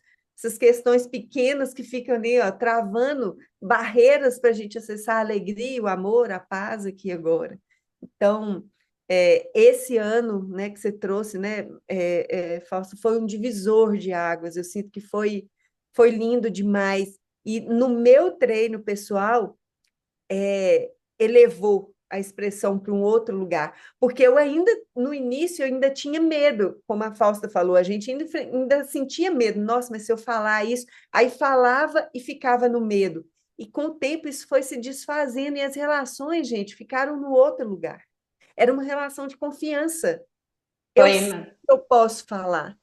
questões pequenas que ficam ali, ó, travando barreiras para a gente acessar a alegria, o amor, a paz aqui e agora. Então, esse ano, né, que você trouxe, né, Fausto, foi um divisor de águas. Eu sinto que foi lindo demais. E no meu treino pessoal, elevou a expressão para um outro lugar, porque eu ainda, no início, eu ainda tinha medo, como a Fausta falou, a gente ainda sentia medo, nossa, mas se eu falar isso, aí falava e ficava no medo, e com o tempo isso foi se desfazendo, e as relações, gente, ficaram no outro lugar, era uma relação de confiança, eu sei Plena. que eu posso falar,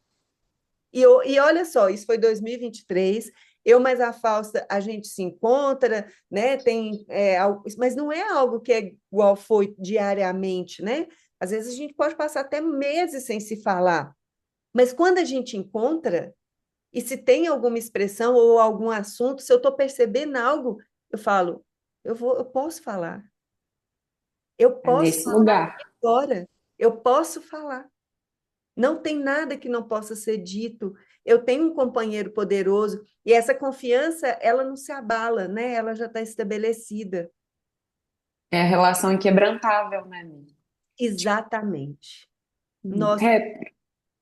e olha só, isso foi 2023. Eu mais a Fausta, a gente se encontra, né? Tem, mas não é algo que é igual foi diariamente, né? Às vezes a gente pode passar até meses sem se falar. Mas quando a gente encontra, e se tem alguma expressão ou algum assunto, se eu estou percebendo algo, eu falo, eu posso falar. Eu É posso nesse falar lugar. agora. Eu posso falar. Não tem nada que não possa ser dito. Eu tenho um companheiro poderoso e essa confiança, ela não se abala, né? Ela já está estabelecida. É a relação inquebrantável, né, Mi? Exatamente. Nossa, É,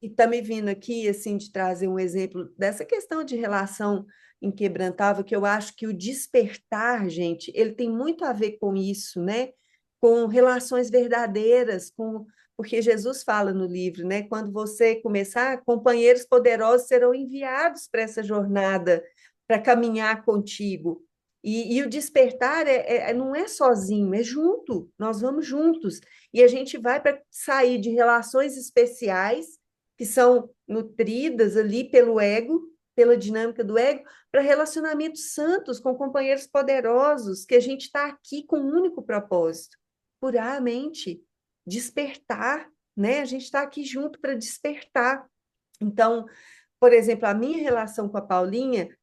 e está me vindo aqui, assim, de trazer um exemplo dessa questão de relação inquebrantável, que eu acho que o despertar, gente, ele tem muito a ver com isso, né? Com relações verdadeiras, porque Jesus fala no livro, né? Quando você começar, companheiros poderosos serão enviados para essa jornada, para caminhar contigo. E o despertar não é sozinho, é junto, nós vamos juntos. E a gente vai para sair de relações especiais que são nutridas ali pelo ego, pela dinâmica do ego, para relacionamentos santos com companheiros poderosos, que a gente está aqui com um único propósito: curar a mente, despertar, né? A gente está aqui junto para despertar. Então, por exemplo, a minha relação com a Paulinha,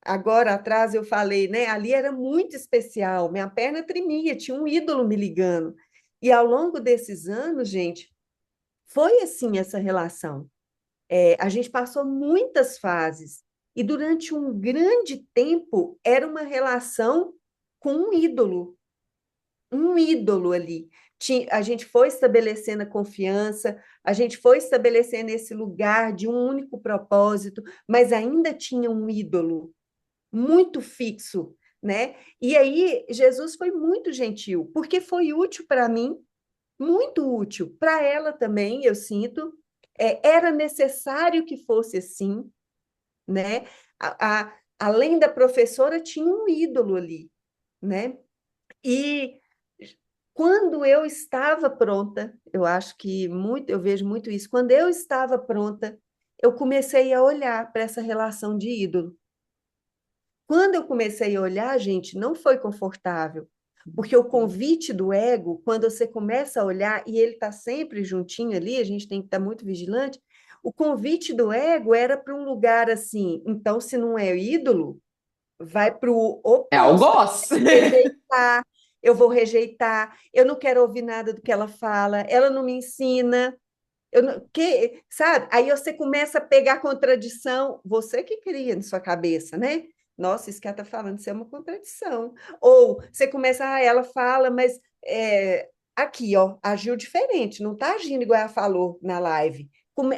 agora atrás eu falei, né? Ali era muito especial, minha perna tremia, tinha um ídolo me ligando. E ao longo desses anos, gente, foi assim essa relação. A gente passou muitas fases e durante um grande tempo era uma relação com um ídolo ali. A gente foi estabelecendo a confiança, a gente foi estabelecendo esse lugar de um único propósito, mas ainda tinha um ídolo muito fixo, né? E aí Jesus foi muito gentil, porque foi útil para mim, muito útil para ela também, eu sinto. Era necessário que fosse assim, né? Além da professora, tinha um ídolo ali, né? E quando eu estava pronta, eu acho que muito, eu vejo muito isso, quando eu estava pronta, eu comecei a olhar para essa relação de ídolo. Quando eu comecei a olhar, gente, não foi confortável, porque o convite do ego, quando você começa a olhar, e ele está sempre juntinho ali, a gente tem que estar muito vigilante, o convite do ego era para um lugar assim, então, se não é ídolo, vai para o É oposto, algoz. rejeitar, eu vou rejeitar, eu não quero ouvir nada do que ela fala, ela não me ensina, eu não, que, sabe? Aí você começa a pegar contradição, você que cria na sua cabeça, né? Nossa, isso que ela está falando, isso é uma contradição. Ou você começa, ela fala, mas aqui, ó, agiu diferente, não está agindo igual ela falou na live.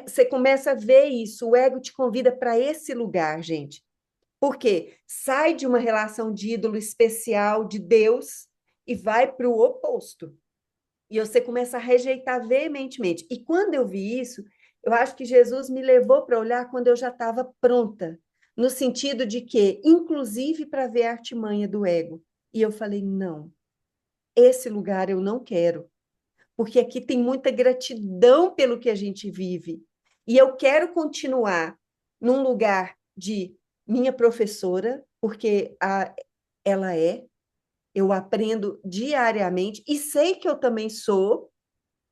Você começa a ver isso, o ego te convida para esse lugar, gente. Por quê? Sai de uma relação de ídolo especial de Deus e vai para o oposto. E você começa a rejeitar veementemente. E quando eu vi isso, eu acho que Jesus me levou para olhar quando eu já estava pronta, no sentido de que, inclusive para ver a artimanha do ego. E eu falei: não, esse lugar eu não quero, porque aqui tem muita gratidão pelo que a gente vive. E eu quero continuar num lugar de minha professora, porque ela é, eu aprendo diariamente e sei que eu também sou,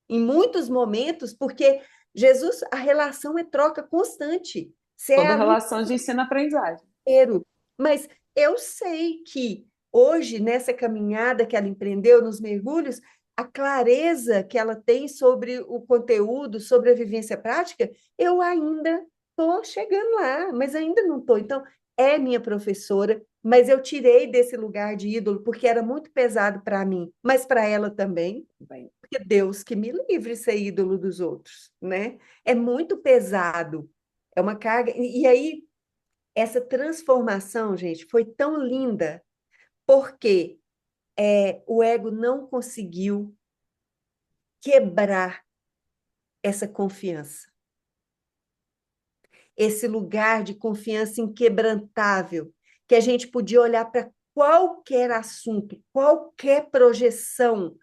em muitos momentos, porque Jesus, a relação é troca constante. Você é Toda aluno relação de ensino-aprendizagem. inteiro. Mas eu sei que hoje, nessa caminhada que ela empreendeu, nos mergulhos, a clareza que ela tem sobre o conteúdo, sobre a vivência prática, eu ainda estou chegando lá, mas ainda não estou. Então, é minha professora, mas eu tirei desse lugar de ídolo porque era muito pesado para mim, mas para ela também, Bem, porque Deus que me livre de ser ídolo dos outros, né? É muito pesado, é uma carga. E aí, essa transformação, gente, foi tão linda, porque o ego não conseguiu quebrar essa confiança, esse lugar de confiança inquebrantável, que a gente podia olhar para qualquer assunto, qualquer projeção,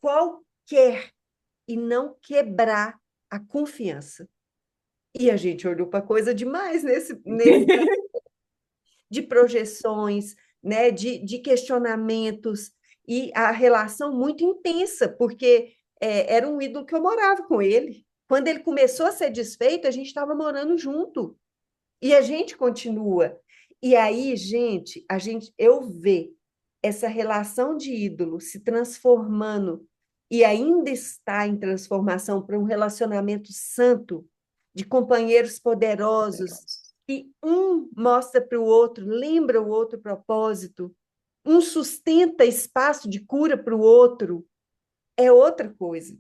qualquer, e não quebrar a confiança. E a gente olhou para coisa demais nesse de projeções, né, de questionamentos, e a relação muito intensa, porque era um ídolo que eu morava com ele. Quando ele começou a ser desfeito, a gente estava morando junto. E a gente continua. E aí, gente, eu ver essa relação de ídolo se transformando e ainda está em transformação para um relacionamento santo, de companheiros poderosos, e um mostra para o outro, lembra o outro propósito, um sustenta espaço de cura para o outro, é outra coisa.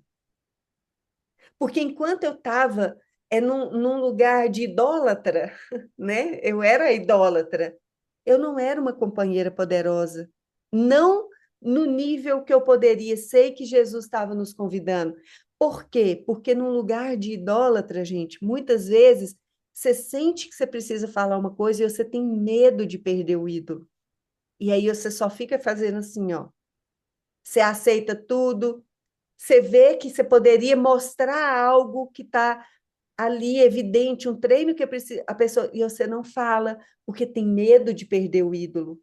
Porque enquanto eu estava num lugar de idólatra, né? Eu era idólatra. Eu não era uma companheira poderosa. Não no nível que eu poderia ser e que Jesus estava nos convidando. Por quê? Porque num lugar de idólatra, gente, muitas vezes você sente que você precisa falar uma coisa e você tem medo de perder o ídolo. E aí você só fica fazendo assim, ó. Você aceita tudo, você vê que você poderia mostrar algo que está ali evidente, um treino que a pessoa, e você não fala, porque tem medo de perder o ídolo,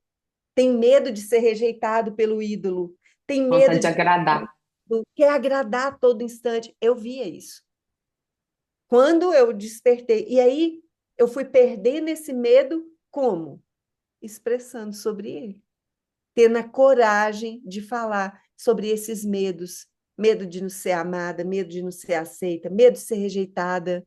tem medo de ser rejeitado pelo ídolo, tem medo vontade de de agradar. quer agradar a todo instante. Eu via isso. Quando eu despertei, e aí eu fui perdendo esse medo, como? Expressando sobre ele, tendo a coragem de falar sobre esses medos, medo de não ser amada, medo de não ser aceita, medo de ser rejeitada.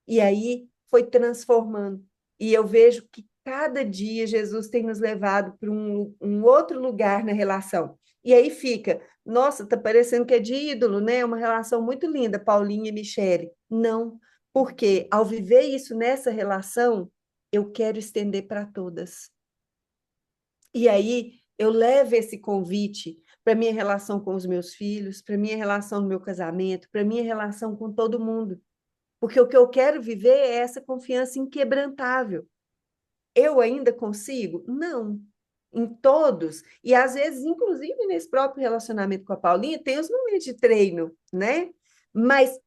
E aí foi transformando. E eu vejo que cada dia Jesus tem nos levado para um outro lugar na relação. E aí fica, nossa, tá parecendo que é de ídolo, né? Uma relação muito linda, Paulinha e Michele. Não, porque ao viver isso nessa relação, eu quero estender para todas. E aí eu levo esse convite para minha relação com os meus filhos, para minha relação no meu casamento, para minha relação com todo mundo. Porque o que eu quero viver é essa confiança inquebrantável. Eu ainda consigo? Não. em todos, e às vezes, inclusive nesse próprio relacionamento com a Paulinha, tem os momentos de treino, né? Mas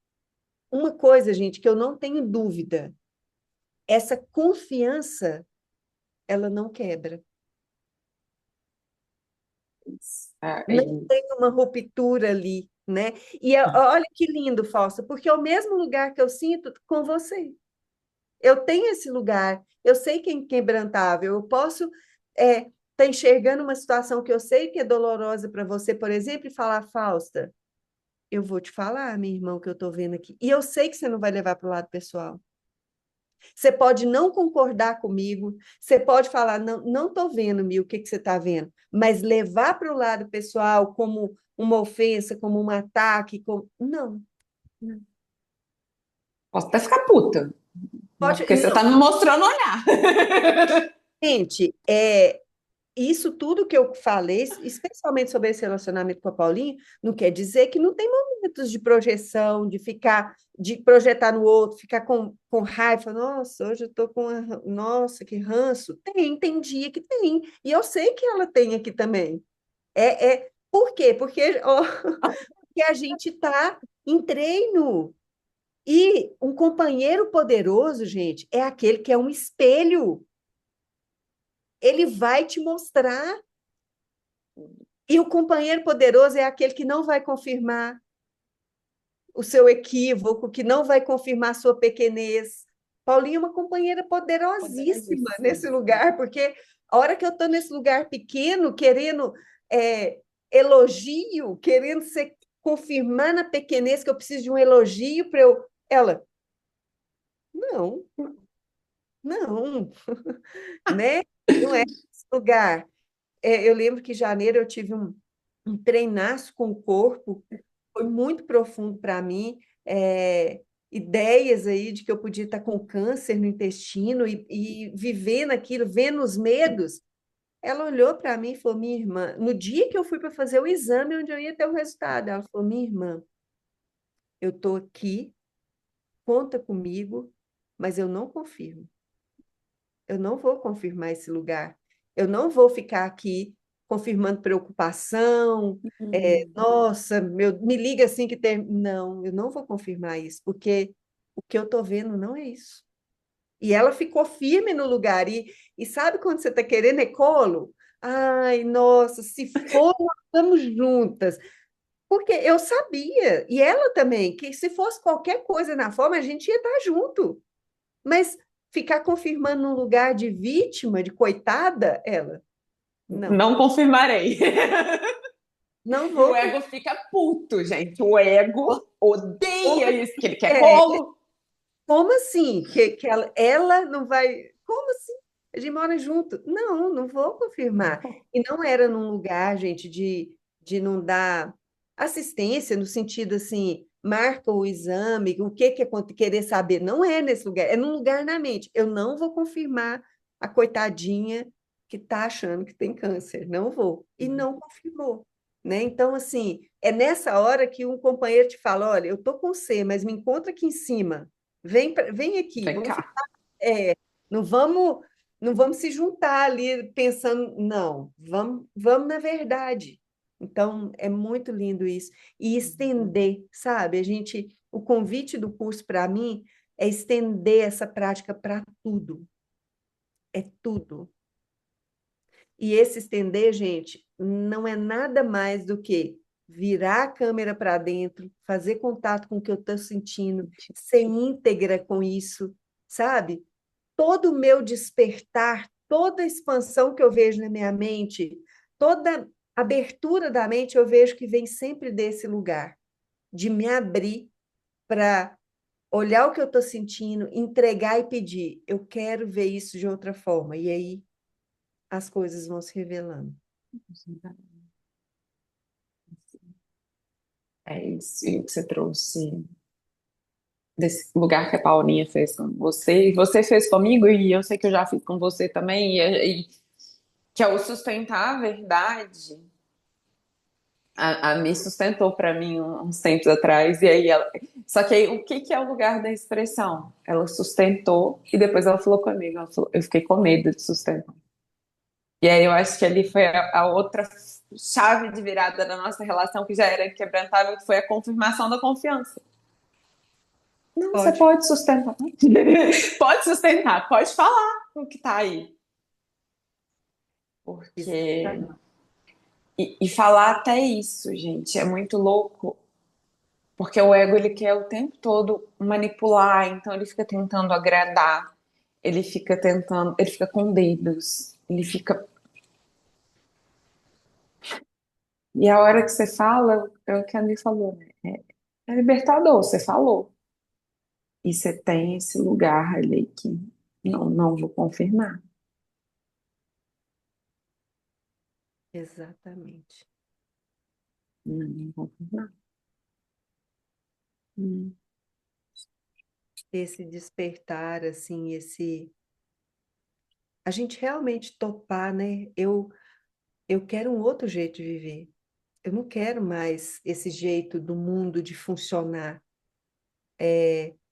uma coisa, gente, que eu não tenho dúvida, essa confiança, ela não quebra. É, Não tem uma ruptura ali, né? E olha que lindo, Fausta, porque é o mesmo lugar que eu sinto com você. Eu tenho esse lugar, eu sei que é inquebrantável, eu posso tá enxergando uma situação que eu sei que é dolorosa para você, por exemplo, e falar, Fausta, eu vou te falar, minha irmã, o que eu estou vendo aqui. E eu sei que você não vai levar para o lado pessoal. Você pode não concordar comigo, você pode falar, não, não estou vendo, Mi, o que você está vendo, mas levar para o lado pessoal como uma ofensa, como um ataque, como... não. posso até ficar puta, mas Pode, porque você tá me mostrando olhar. gente, isso tudo que eu falei, especialmente sobre esse relacionamento com a Paulinha, não quer dizer que não tem momentos de projeção, de ficar, de projetar no outro, ficar com raiva. Nossa, hoje eu tô com. Nossa, que ranço. Tem dia que tem. E eu sei que ela tem aqui também. Por quê? Porque, ó, porque a gente está em treino. E um companheiro poderoso, gente, é aquele que é um espelho. Ele vai te mostrar. E o companheiro poderoso é aquele que não vai confirmar o seu equívoco, que não vai confirmar a sua pequenez. Paulinha é uma companheira poderosíssima Poderosíssimo. nesse lugar, porque a hora que eu estou nesse lugar pequeno, querendo é, elogio, querendo ser, confirmar na pequenez que eu preciso de um elogio para eu. Ela, não, não, né? Não é esse lugar. Eu lembro que em janeiro eu tive um treinaço com o corpo, foi muito profundo para mim, ideias aí de que eu podia estar com câncer no intestino e vivendo aquilo, vendo os medos. Ela olhou para mim e falou: minha irmã, no dia que eu fui para fazer o exame onde eu ia ter o resultado, ela falou: minha irmã, eu estou aqui, conta comigo, mas eu não confirmo. Eu não vou confirmar esse lugar. Eu não vou ficar aqui confirmando preocupação. Nossa, me liga assim que tem. Não, eu não vou confirmar isso, porque o que eu estou vendo não é isso. E ela ficou firme no lugar. E sabe quando você está querendo é colo? Ai, nossa, se for, nós estamos juntas. Porque eu sabia, e ela também, que se fosse qualquer coisa na forma, a gente ia estar junto. Mas ficar confirmando um lugar de vítima, de coitada, ela, não, Não confirmarei. não E o vou. ego fica puto, gente. O ego Como, odeia isso, que ele quer é, colo. como assim? Que ela não vai. Como assim? A gente mora junto. Não, não vou confirmar. E não era num lugar, gente, de não dar assistência, no sentido assim, marca o exame, o que é querer saber. Não é nesse lugar, é num lugar na mente. Eu não vou confirmar a coitadinha que está achando que tem câncer. Não vou. E não confirmou. Né? Então, assim, é nessa hora que um companheiro te fala: olha, eu tô com C, mas me encontra aqui em cima. Vem aqui, Vem cá. é, não vamos, não vamos se juntar ali pensando, não, vamos na verdade. Então, é muito lindo isso. E estender, sabe? O convite do curso para mim é estender essa prática para tudo. É tudo. E esse estender, gente, não é nada mais do que virar a câmera para dentro, fazer contato com o que eu estou sentindo, ser íntegra com isso, sabe? Todo o meu despertar, toda a expansão que eu vejo na minha mente, toda abertura da mente, eu vejo que vem sempre desse lugar, de me abrir para olhar o que eu estou sentindo, entregar e pedir. Eu quero ver isso de outra forma. E aí as coisas vão se revelando. É isso e o que você trouxe desse lugar que a Paulinha fez com você, e você fez comigo, e eu sei que eu já fiz com você também, e que é o sustentar a verdade. A Me sustentou para mim uns tempos atrás, e aí ela... Só que aí, o que que é o lugar da expressão? Ela sustentou, e depois ela falou comigo, ela falou, eu fiquei com medo de sustentar. E aí eu acho que ali foi a outra chave de virada da nossa relação, que já era inquebrantável, que foi a confirmação da confiança. Não, você Pode. pode sustentar. Pode sustentar, pode falar o que tá aí. Porque. Exatamente. E falar até isso, gente, é muito louco. Porque o ego, ele quer o tempo todo manipular, então ele fica tentando agradar, ele fica tentando, ele fica com dedos, ele fica. E a hora que você fala, é o que a Ani falou, né? É libertador, você falou. E você tem esse lugar ali que não vou confirmar. Exatamente. Não vou confirmar. Hum. Esse despertar, assim, esse... A gente realmente topar, né? Eu quero um outro jeito de viver. Eu não quero mais esse jeito do mundo de funcionar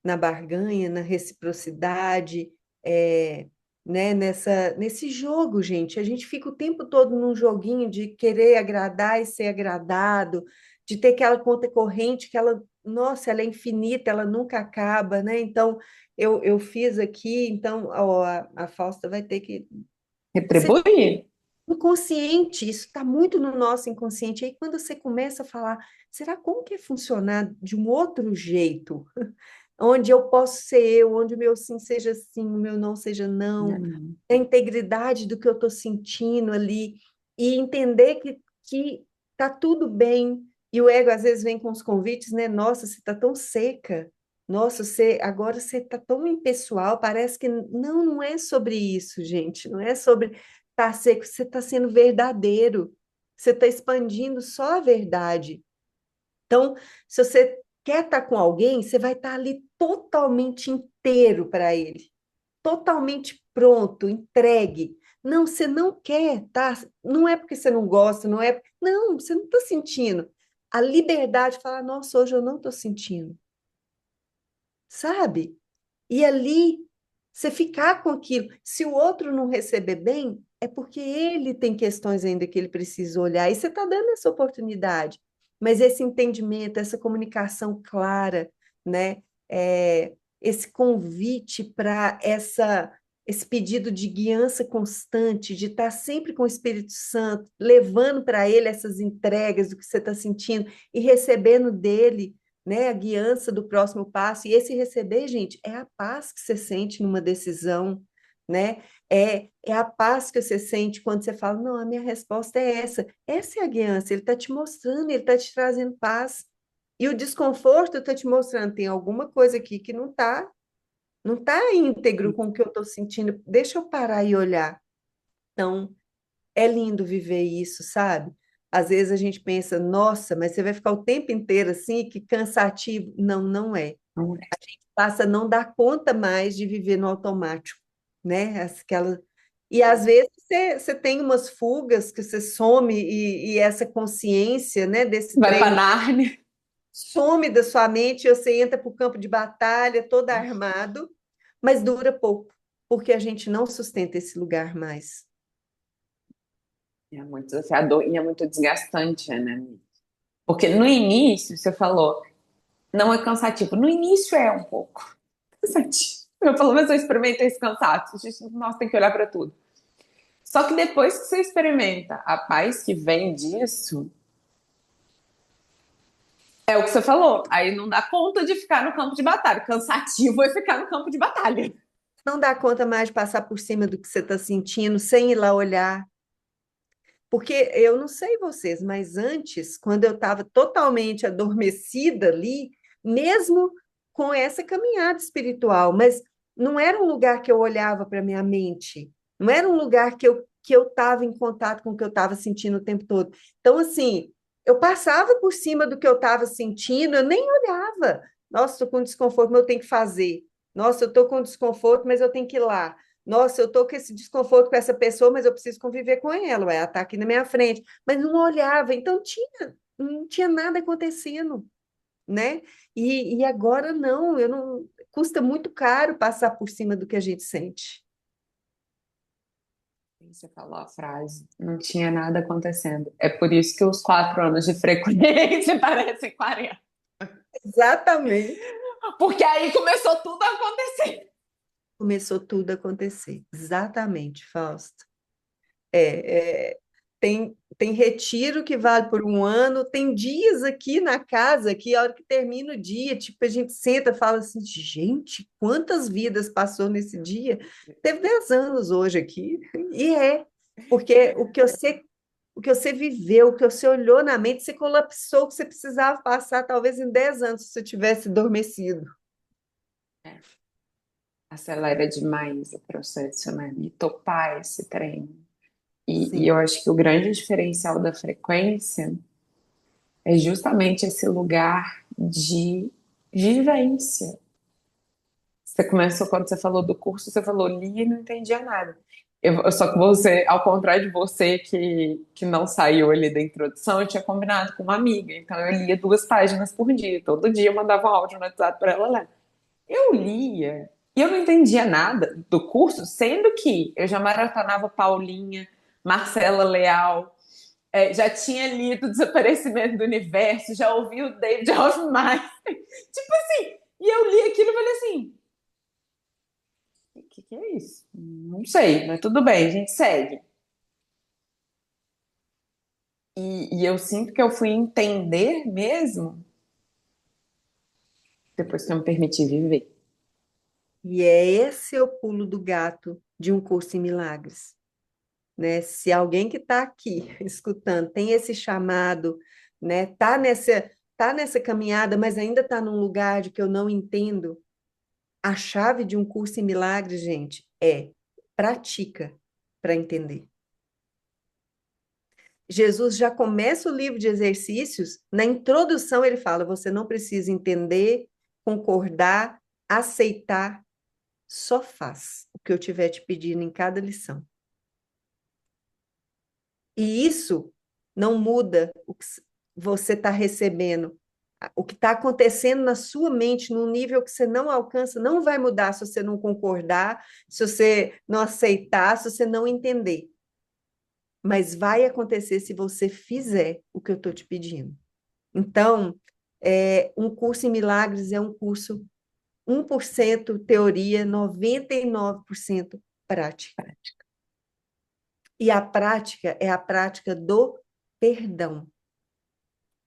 na barganha, na reciprocidade, é, né, nesse jogo, gente. A gente fica o tempo todo num joguinho de querer agradar e ser agradado, de ter aquela conta corrente que ela, nossa, ela é infinita, ela nunca acaba, né? Então, eu fiz aqui, então, ó, a Fausta vai ter que ser Retribuir. inconsciente, isso está muito no nosso inconsciente. Aí, quando você começa a falar, será como que é funcionar de um outro jeito? Onde eu posso ser eu, onde o meu sim seja sim, o meu não seja não, Não. a integridade do que eu estou sentindo ali, e entender que tá tudo bem. E o ego às vezes vem com os convites, né? Nossa, você está tão seca. Nossa, agora você está tão impessoal, parece que não é sobre isso, gente. Não é sobre estar seco, você está sendo verdadeiro. Você está expandindo só a verdade. Então, se você quer estar com alguém, você vai estar ali totalmente inteiro para ele, totalmente pronto, entregue. Não, você não quer, tá? Não é porque você não gosta, não é. Não, você não está sentindo. A liberdade de falar, nossa, hoje eu não estou sentindo, sabe? E ali, você ficar com aquilo. Se o outro não receber bem, é porque ele tem questões ainda que ele precisa olhar. E você está dando essa oportunidade. Mas esse entendimento, essa comunicação clara, né? Esse convite para esse pedido de guiança constante, de estar sempre com o Espírito Santo, levando para ele essas entregas do que você está sentindo e recebendo dele, né, a guiança do próximo passo. E esse receber, gente, é a paz que você sente numa decisão, né? É a paz que você sente quando você fala, não, a minha resposta é essa. Essa é a guiança, ele está te mostrando, ele está te trazendo paz. E o desconforto está te mostrando, tem alguma coisa aqui que não tá íntegro com o que eu estou sentindo. Deixa eu parar e olhar. Então, é lindo viver isso, sabe? Às vezes a gente pensa, nossa, mas você vai ficar o tempo inteiro assim, que cansativo. Não, não é. Não é. Passa a não dar conta mais de viver no automático, né? E às vezes você tem umas fugas que você some e essa consciência, né, desse Vai para trem Nárnia. some da sua mente e você entra para o campo de batalha todo armado, mas dura pouco, porque a gente não sustenta esse lugar mais. É muito desafiador e é muito desgastante, né? Porque no início, você falou, não é cansativo. No início é um pouco cansativo. Eu, pelo menos eu experimentei esse cansaço. A gente, nossa, tem que olhar para tudo. Só que depois que você experimenta a paz que vem disso, é o que você falou. Aí não dá conta de ficar no campo de batalha. Cansativo é ficar no campo de batalha. Não dá conta mais de passar por cima do que você está sentindo, sem ir lá olhar. Porque eu não sei vocês, mas antes, quando eu estava totalmente adormecida ali, mesmo com essa caminhada espiritual, mas não era um lugar que eu olhava para minha mente, não era um lugar que eu estava em contato com o que eu estava sentindo o tempo todo. Então, assim, eu passava por cima do que eu estava sentindo, eu nem olhava. Nossa, estou com desconforto, mas eu tenho que fazer. Nossa, eu estou com desconforto, mas eu tenho que ir lá. Nossa, eu estou com esse desconforto com essa pessoa, mas eu preciso conviver com ela, ué, ela está aqui na minha frente. Mas não olhava, então não tinha nada acontecendo, né? E agora não, eu não, custa muito caro passar por cima do que a gente sente. Você falou a frase, não tinha nada acontecendo. É por isso que os 4 anos de frequência parecem 40. Exatamente. Porque aí começou tudo a acontecer. Começou tudo a acontecer. Exatamente, Fausto. É, tem retiro que vale por um ano, tem dias aqui na casa que a hora que termina o dia, tipo, a gente senta e fala assim, gente, quantas vidas passou nesse dia? Teve 10 anos hoje aqui, e porque o que você viveu, o que você olhou na mente, você colapsou o que você precisava passar, talvez em 10 anos, se você tivesse adormecido. É, acelera demais o processo, né? E topar esse treino. E Sim, eu acho que o grande diferencial da frequência é justamente esse lugar de vivência. Você começou, quando você falou do curso, você falou, li e não entendia nada. Só que você, ao contrário de você que não saiu ali da introdução, eu tinha combinado com uma amiga. Então eu lia 2 páginas por dia. Todo dia eu mandava um áudio no WhatsApp para ela ler. Eu lia e eu não entendia nada do curso, sendo que eu já maratonava Paulinha, Marcela Leal, já tinha lido Desaparecimento do Universo, já ouvi o David Hoffman. Tipo assim, e eu li aquilo e falei assim: que é isso? Não sei, mas tudo bem, a gente segue. E eu sinto que eu fui entender mesmo depois que eu me permiti viver. e é esse o pulo do gato de um curso em milagres. Né? Se alguém que está aqui escutando tem esse chamado, né? Tá nessa caminhada, mas ainda está num lugar de que eu não entendo. A chave de um curso em milagres, gente, é pratica para entender. Jesus já começa o livro de exercícios, na introdução ele fala: você não precisa entender, concordar, aceitar, só faz o que eu tiver te pedindo em cada lição. E isso não muda o que você está recebendo. O que está acontecendo na sua mente, num nível que você não alcança, não vai mudar se você não concordar, se você não aceitar, se você não entender. Mas vai acontecer se você fizer o que eu estou te pedindo. Então, um curso em milagres é um curso 1% teoria, 99% prática. E a prática é a prática do perdão,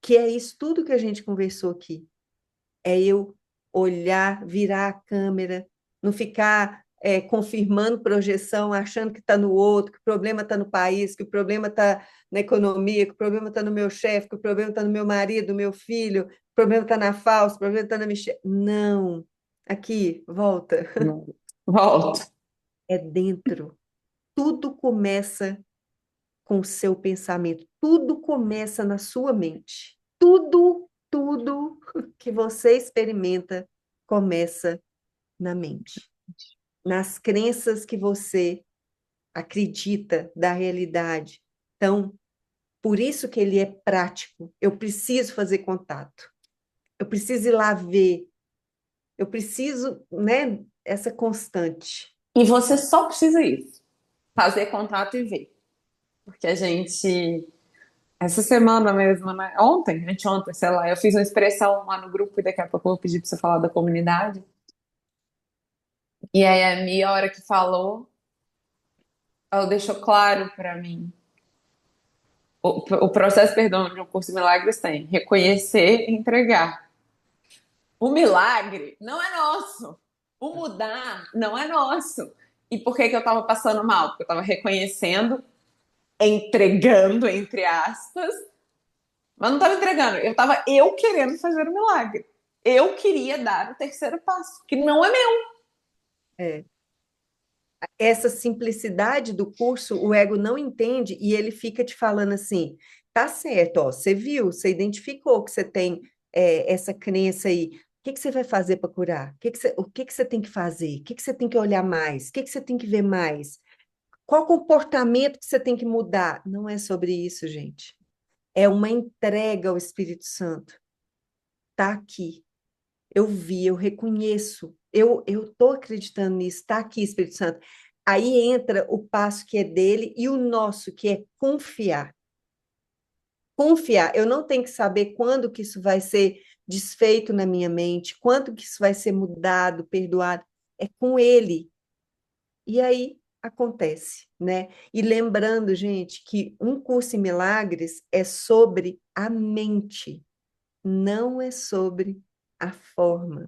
que é isso tudo que a gente conversou aqui. É eu olhar, virar a câmera, não ficar confirmando projeção, achando que está no outro, que o problema está no país, que o problema está na economia, que o problema está no meu chefe, que o problema está no meu marido, no meu filho, que o problema está na falsa, o problema está na Michelle. Não. Aqui, volta. Volto. É dentro. Tudo começa com o seu pensamento. Tudo começa na sua mente. Tudo que você experimenta começa na mente. Nas crenças que você acredita da realidade. Então, por isso que ele é prático. Eu preciso fazer contato. Eu preciso ir lá ver. Eu preciso, né, essa constante. E você só precisa isso. Fazer contato e ver. Porque a gente, essa semana mesmo, né? Ontem, anteontem, sei lá, eu fiz uma expressão lá no grupo e daqui a pouco eu vou pedir para você falar da comunidade. E aí a minha hora que falou, ela deixou claro para mim. O processo, perdão, de um curso de milagres tem reconhecer e entregar. O milagre não é nosso. O mudar não é nosso. E por que que eu estava passando mal? Porque eu estava reconhecendo, entregando, entre aspas, mas não estava entregando. Eu querendo fazer o milagre. Eu queria dar o terceiro passo, que não é meu. É. Essa simplicidade do curso, o ego não entende e ele fica te falando assim: tá certo, ó, você viu, você identificou que você tem essa crença aí. O que que você vai fazer para curar? O que que você tem que fazer? O que que você tem que olhar mais? O que que você tem que ver mais? Qual comportamento que você tem que mudar? Não é sobre isso, gente. É uma entrega ao Espírito Santo. Tá aqui. Eu vi, eu reconheço. Eu tô acreditando nisso. Tá aqui, Espírito Santo. Aí entra o passo que é dele e o nosso, que é confiar. Confiar. Eu não tenho que saber quando que isso vai ser desfeito na minha mente, quando que isso vai ser mudado, perdoado. É com ele. E aí acontece, né? E lembrando, gente, que um curso em milagres é sobre a mente, não é sobre a forma.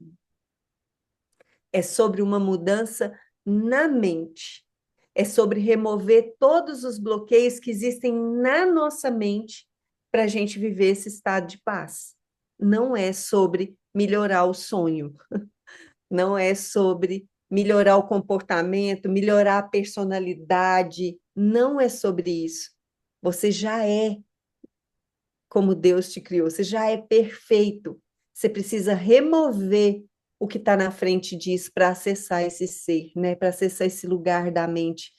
É sobre uma mudança na mente. É sobre remover todos os bloqueios que existem na nossa mente para a gente viver esse estado de paz. Não é sobre melhorar o sonho, não é sobre melhorar o comportamento, melhorar a personalidade, não é sobre isso. Você já é como Deus te criou, você já é perfeito. Você precisa remover o que está na frente disso para acessar esse ser, né? Para acessar esse lugar da mente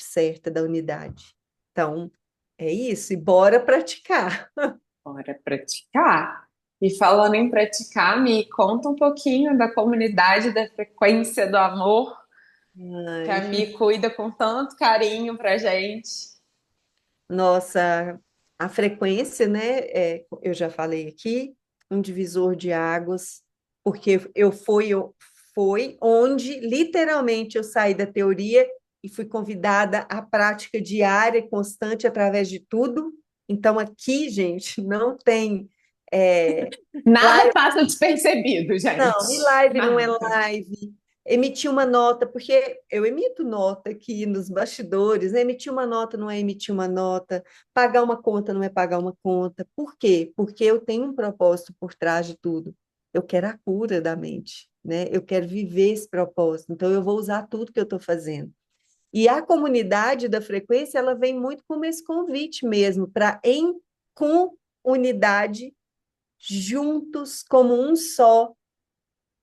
certa, da unidade. Então, é isso, e bora praticar. Bora praticar. E falando em praticar, me conta um pouquinho da comunidade da frequência do amor, que a Ai, Mi cuida com tanto carinho pra gente. nossa, a frequência, né? Eu já falei aqui, um divisor de águas, porque foi onde literalmente eu saí da teoria e fui convidada à prática diária e constante através de tudo. Então, aqui, gente, não tem Nada live, passa despercebido, gente. não, e live não é Nada. live. Emitir uma nota, porque eu emito nota aqui nos bastidores, né? Emitir uma nota não é emitir uma nota, pagar uma conta não é pagar uma conta. Por quê? Porque eu tenho um propósito por trás de tudo. Eu quero a cura da mente, né? Eu quero viver esse propósito. Então, eu vou usar tudo que eu estou fazendo. E a comunidade da frequência, ela vem muito como esse convite mesmo, para em comunidade, juntos, como um só,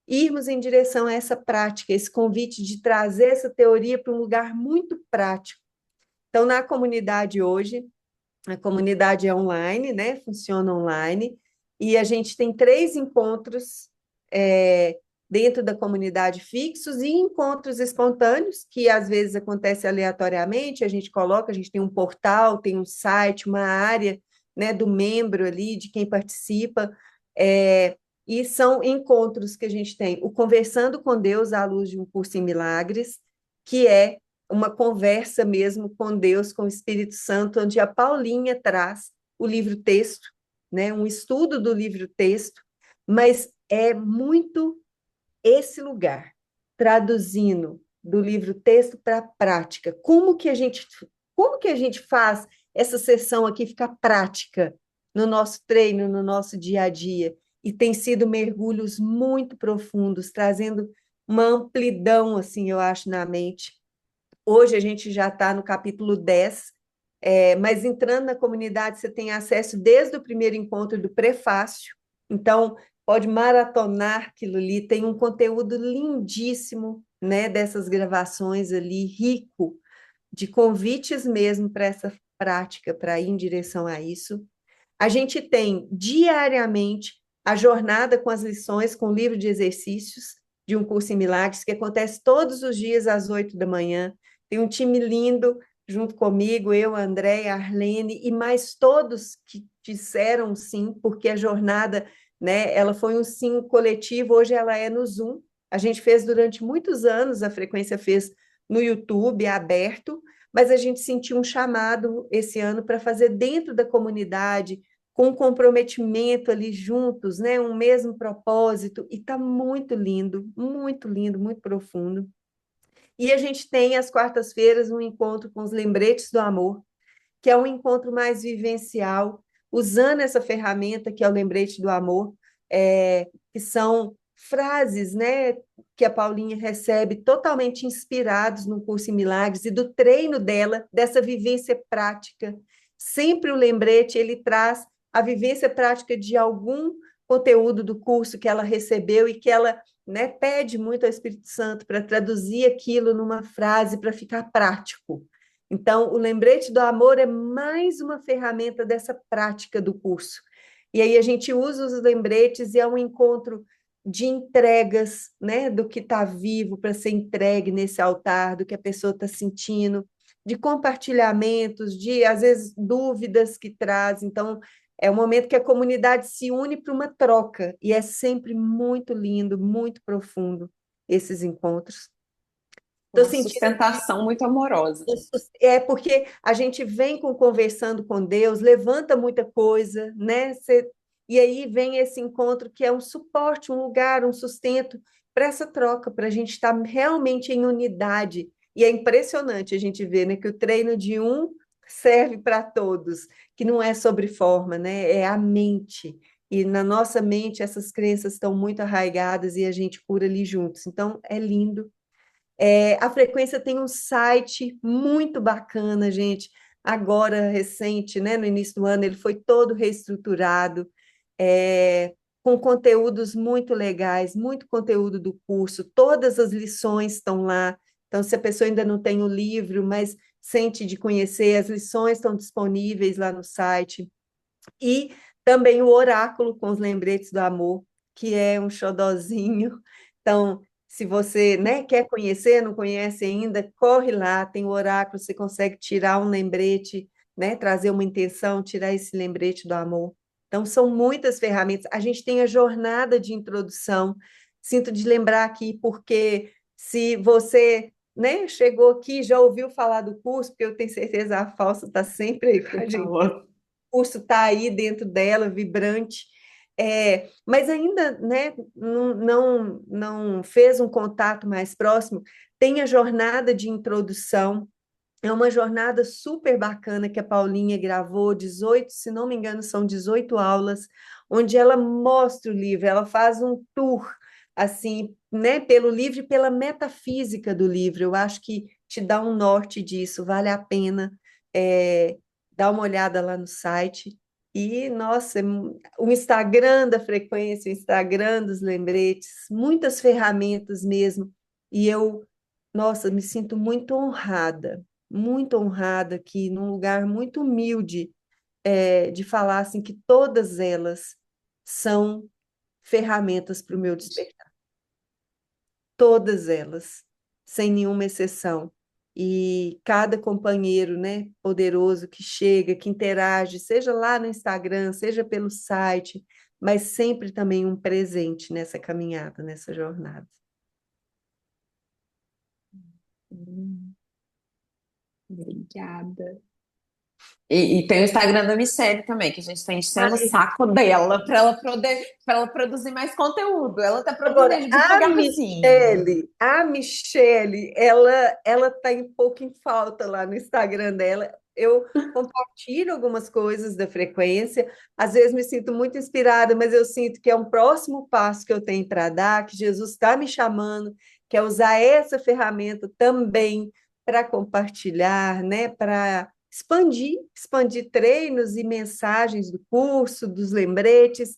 irmos em direção a essa prática, esse convite de trazer essa teoria para um lugar muito prático. Então, na comunidade hoje, a comunidade é online, né? Funciona online, e a gente tem 3 encontros dentro da comunidade fixos e encontros espontâneos, que às vezes acontece aleatoriamente, a gente coloca, a gente tem um portal, tem um site, uma área, né, do membro ali, de quem participa, e são encontros que a gente tem o Conversando com Deus à luz de um curso em milagres, que é uma conversa mesmo com Deus, com o Espírito Santo, onde a Paulinha traz o livro-texto, né, um estudo do livro-texto, mas é muito esse lugar, traduzindo do livro-texto para a prática. Como que a gente faz essa sessão aqui ficar prática no nosso treino, no nosso dia a dia? E tem sido mergulhos muito profundos, trazendo uma amplidão, assim, eu acho, na mente. Hoje a gente já está no capítulo 10, mas entrando na comunidade você tem acesso desde o primeiro encontro do prefácio, então pode maratonar aquilo ali, tem um conteúdo lindíssimo, né, dessas gravações ali, rico, de convites mesmo para essa prática, para ir em direção a isso. A gente tem diariamente a jornada com as lições, com o livro de exercícios de um curso em milagres, que acontece todos os dias às 8 da manhã. Tem um time lindo junto comigo, eu, André, Arlene e mais todos que disseram sim, porque a jornada, né, ela foi um sim coletivo, hoje ela é no Zoom. A gente fez durante muitos anos, a Frequência fez no YouTube, aberto, mas a gente sentiu um chamado esse ano para fazer dentro da comunidade, com um comprometimento ali juntos, né? Um mesmo propósito, e está muito lindo, muito profundo. E a gente tem às quartas-feiras um encontro com os lembretes do amor, que é um encontro mais vivencial, usando essa ferramenta que é o lembrete do amor, que são frases, né, que a Paulinha recebe totalmente inspirados no curso em Milagres e do treino dela, dessa vivência prática. Sempre o lembrete, ele traz a vivência prática de algum conteúdo do curso que ela recebeu e que ela, né, pede muito ao Espírito Santo para traduzir aquilo numa frase para ficar prático. Então, o lembrete do amor é mais uma ferramenta dessa prática do curso. E aí a gente usa os lembretes e é um encontro de entregas, né, do que está vivo para ser entregue nesse altar, do que a pessoa está sentindo, de compartilhamentos, de, às vezes, dúvidas que traz. Então, é um momento que a comunidade se une para uma troca, e é sempre muito lindo, muito profundo esses encontros. Estou Uma sentindo sustentação muito amorosa. é porque a gente vem conversando com Deus, levanta muita coisa, né? E aí vem esse encontro que é um suporte, um lugar, um sustento para essa troca, para a gente estar realmente em unidade. E é impressionante a gente ver, né, que o treino de um serve para todos, que não é sobre forma, né? É a mente. E na nossa mente essas crenças estão muito arraigadas e a gente cura ali juntos. Então é lindo. A Frequência tem um site muito bacana, gente. Agora, recente, né, no início do ano, ele foi todo reestruturado, é, com conteúdos muito legais, muito conteúdo do curso. Todas as lições estão lá. Então, se a pessoa ainda não tem o livro, mas sente de conhecer, as lições estão disponíveis lá no site. E também o Oráculo com os lembretes do amor, que é um xodozinho. Então, se você, né, quer conhecer, não conhece ainda, corre lá, tem o Oráculo, você consegue tirar um lembrete, né, trazer uma intenção, tirar esse lembrete do amor. Então, são muitas ferramentas. A gente tem a jornada de introdução. Sinto de lembrar aqui, porque se você, né, chegou aqui, já ouviu falar do curso, porque eu tenho certeza a Falsa está sempre aí com a gente, curso está aí dentro dela, vibrante, mas ainda, né, não fez um contato mais próximo, tem a jornada de introdução, é uma jornada super bacana que a Paulinha gravou, 18, se não me engano, são 18 aulas, onde ela mostra o livro, ela faz um tour, assim, né, pelo livro e pela metafísica do livro. Eu acho que te dá um norte disso, vale a pena é, dar uma olhada lá no site. E, nossa, o Instagram da Frequência, o Instagram dos lembretes, muitas ferramentas mesmo. E eu, nossa, me sinto muito honrada aqui, num lugar muito humilde, de falar assim que todas elas são ferramentas para o meu despertar, todas elas, sem nenhuma exceção. E cada companheiro, né, poderoso que chega, que interage, seja lá no Instagram, seja pelo site, mas sempre também um presente nessa caminhada, nessa jornada. Obrigada. E tem o Instagram da Michelle também, que a gente está enchendo o Ai, saco dela para ela produzir mais conteúdo. Ela está agora, produzindo devagarzinho. A Michele, ela tá um pouco em falta lá no Instagram dela. Eu compartilho algumas coisas da frequência, às vezes me sinto muito inspirada, mas eu sinto que é um próximo passo que eu tenho para dar, que Jesus está me chamando, que é usar essa ferramenta também para compartilhar, né, para expandir treinos e mensagens do curso, dos lembretes,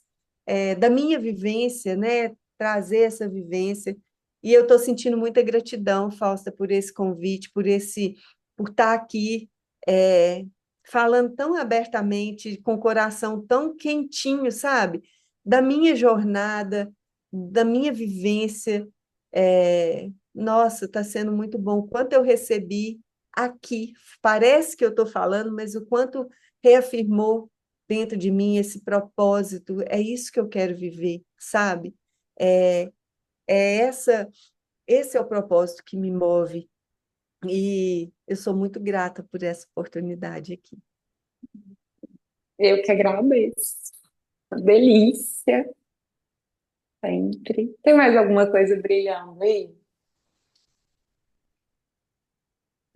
da minha vivência, né, trazer essa vivência. E eu estou sentindo muita gratidão, Fausta, por esse convite, por estar aqui, é, falando tão abertamente, com o coração tão quentinho, sabe? Da minha jornada, da minha vivência. Nossa, está sendo muito bom. O quanto eu recebi aqui, parece que eu estou falando, mas o quanto reafirmou dentro de mim esse propósito, é isso que eu quero viver, sabe? É, é esse é o propósito que me move e eu sou muito grata por essa oportunidade aqui. Eu que agradeço. Delícia, sempre. Tem mais alguma coisa brilhando aí?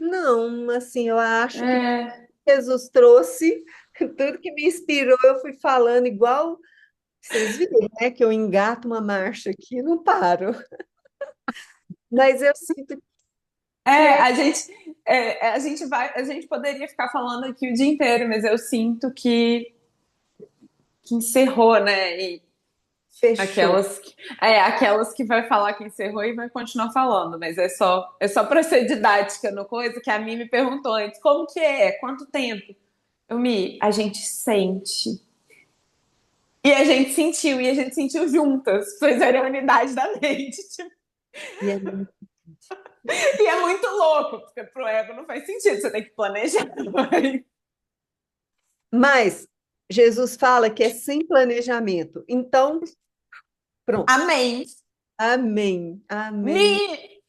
Não, assim, eu acho que É, Jesus trouxe tudo que me inspirou, eu fui falando igual vocês viram, né, que eu engato uma marcha aqui e não paro. Mas eu sinto que é, a gente, a gente poderia ficar falando aqui o dia inteiro, mas eu sinto que encerrou, né? E fechou. aquelas que vai falar que encerrou e vai continuar falando, mas é só para ser didática no coisa que a mim me perguntou antes, como que é? Quanto tempo? A gente sente. E a gente sentiu juntas. Foi a unidade da mente. Tipo, E é muito. e é muito louco, porque pro ego não faz sentido, você tem que planejar. Mas Jesus fala que é sem planejamento. Então, pronto. Amém. Amém. Amém. Me...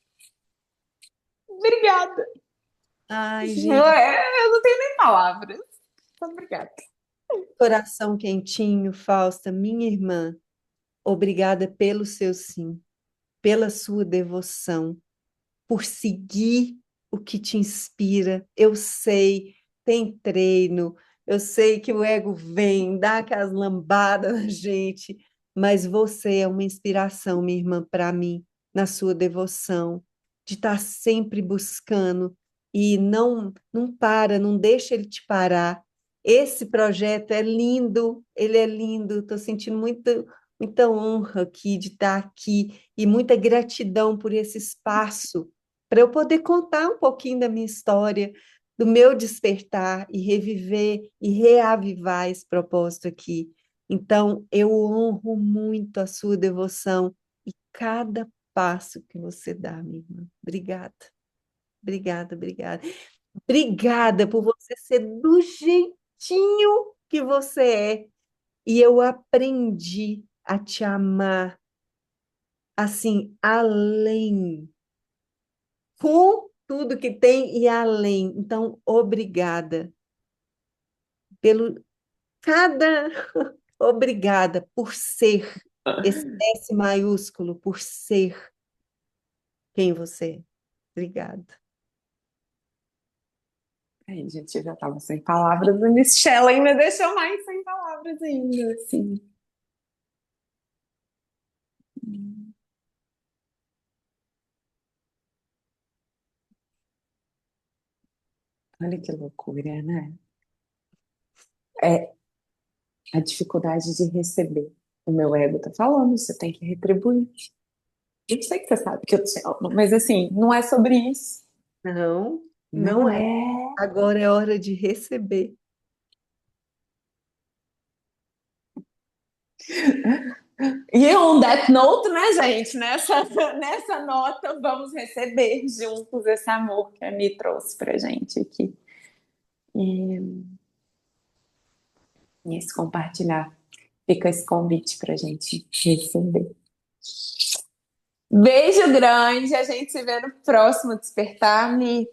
Obrigada. Ai, gente, Eu não tenho nem palavras. Obrigada. coração quentinho, Fausta, minha irmã, obrigada pelo seu sim, pela sua devoção, por seguir o que te inspira. Eu sei, tem treino, eu sei que o ego vem, dá aquelas lambadas na gente, mas você é uma inspiração, minha irmã, para mim, na sua devoção, de estar sempre buscando e não para, não deixa ele te parar. Esse projeto é lindo, ele é lindo, estou sentindo muita honra aqui de estar aqui e muita gratidão por esse espaço para eu poder contar um pouquinho da minha história, do meu despertar e reviver e reavivar esse propósito aqui. Então, eu honro muito a sua devoção e cada passo que você dá, minha irmã. Obrigada, obrigada, obrigada. Obrigada por você ser do jeitinho que você é. E eu aprendi a te amar assim, além com tudo que tem e além. Então, obrigada pelo cada obrigada por ser esse S maiúsculo, por ser quem você é. Obrigada. Ai, gente, eu já tava sem palavras. A Michelle ainda deixou mais sem palavras ainda, assim. Olha que loucura, né? É a dificuldade de receber. O meu ego tá falando, você tem que retribuir. Eu sei que você sabe que eu te amo, mas assim, não é sobre isso. Não, não Não é. é. Agora é hora de receber. E on that note, né, gente? Nessa nota, vamos receber juntos esse amor que a Mi trouxe pra gente aqui. E esse compartilhar. Fica esse convite pra gente receber. Beijo grande, a gente se vê no próximo Despertar, Mi.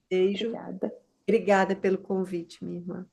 Beijo. Obrigada. Obrigada pelo convite, minha irmã.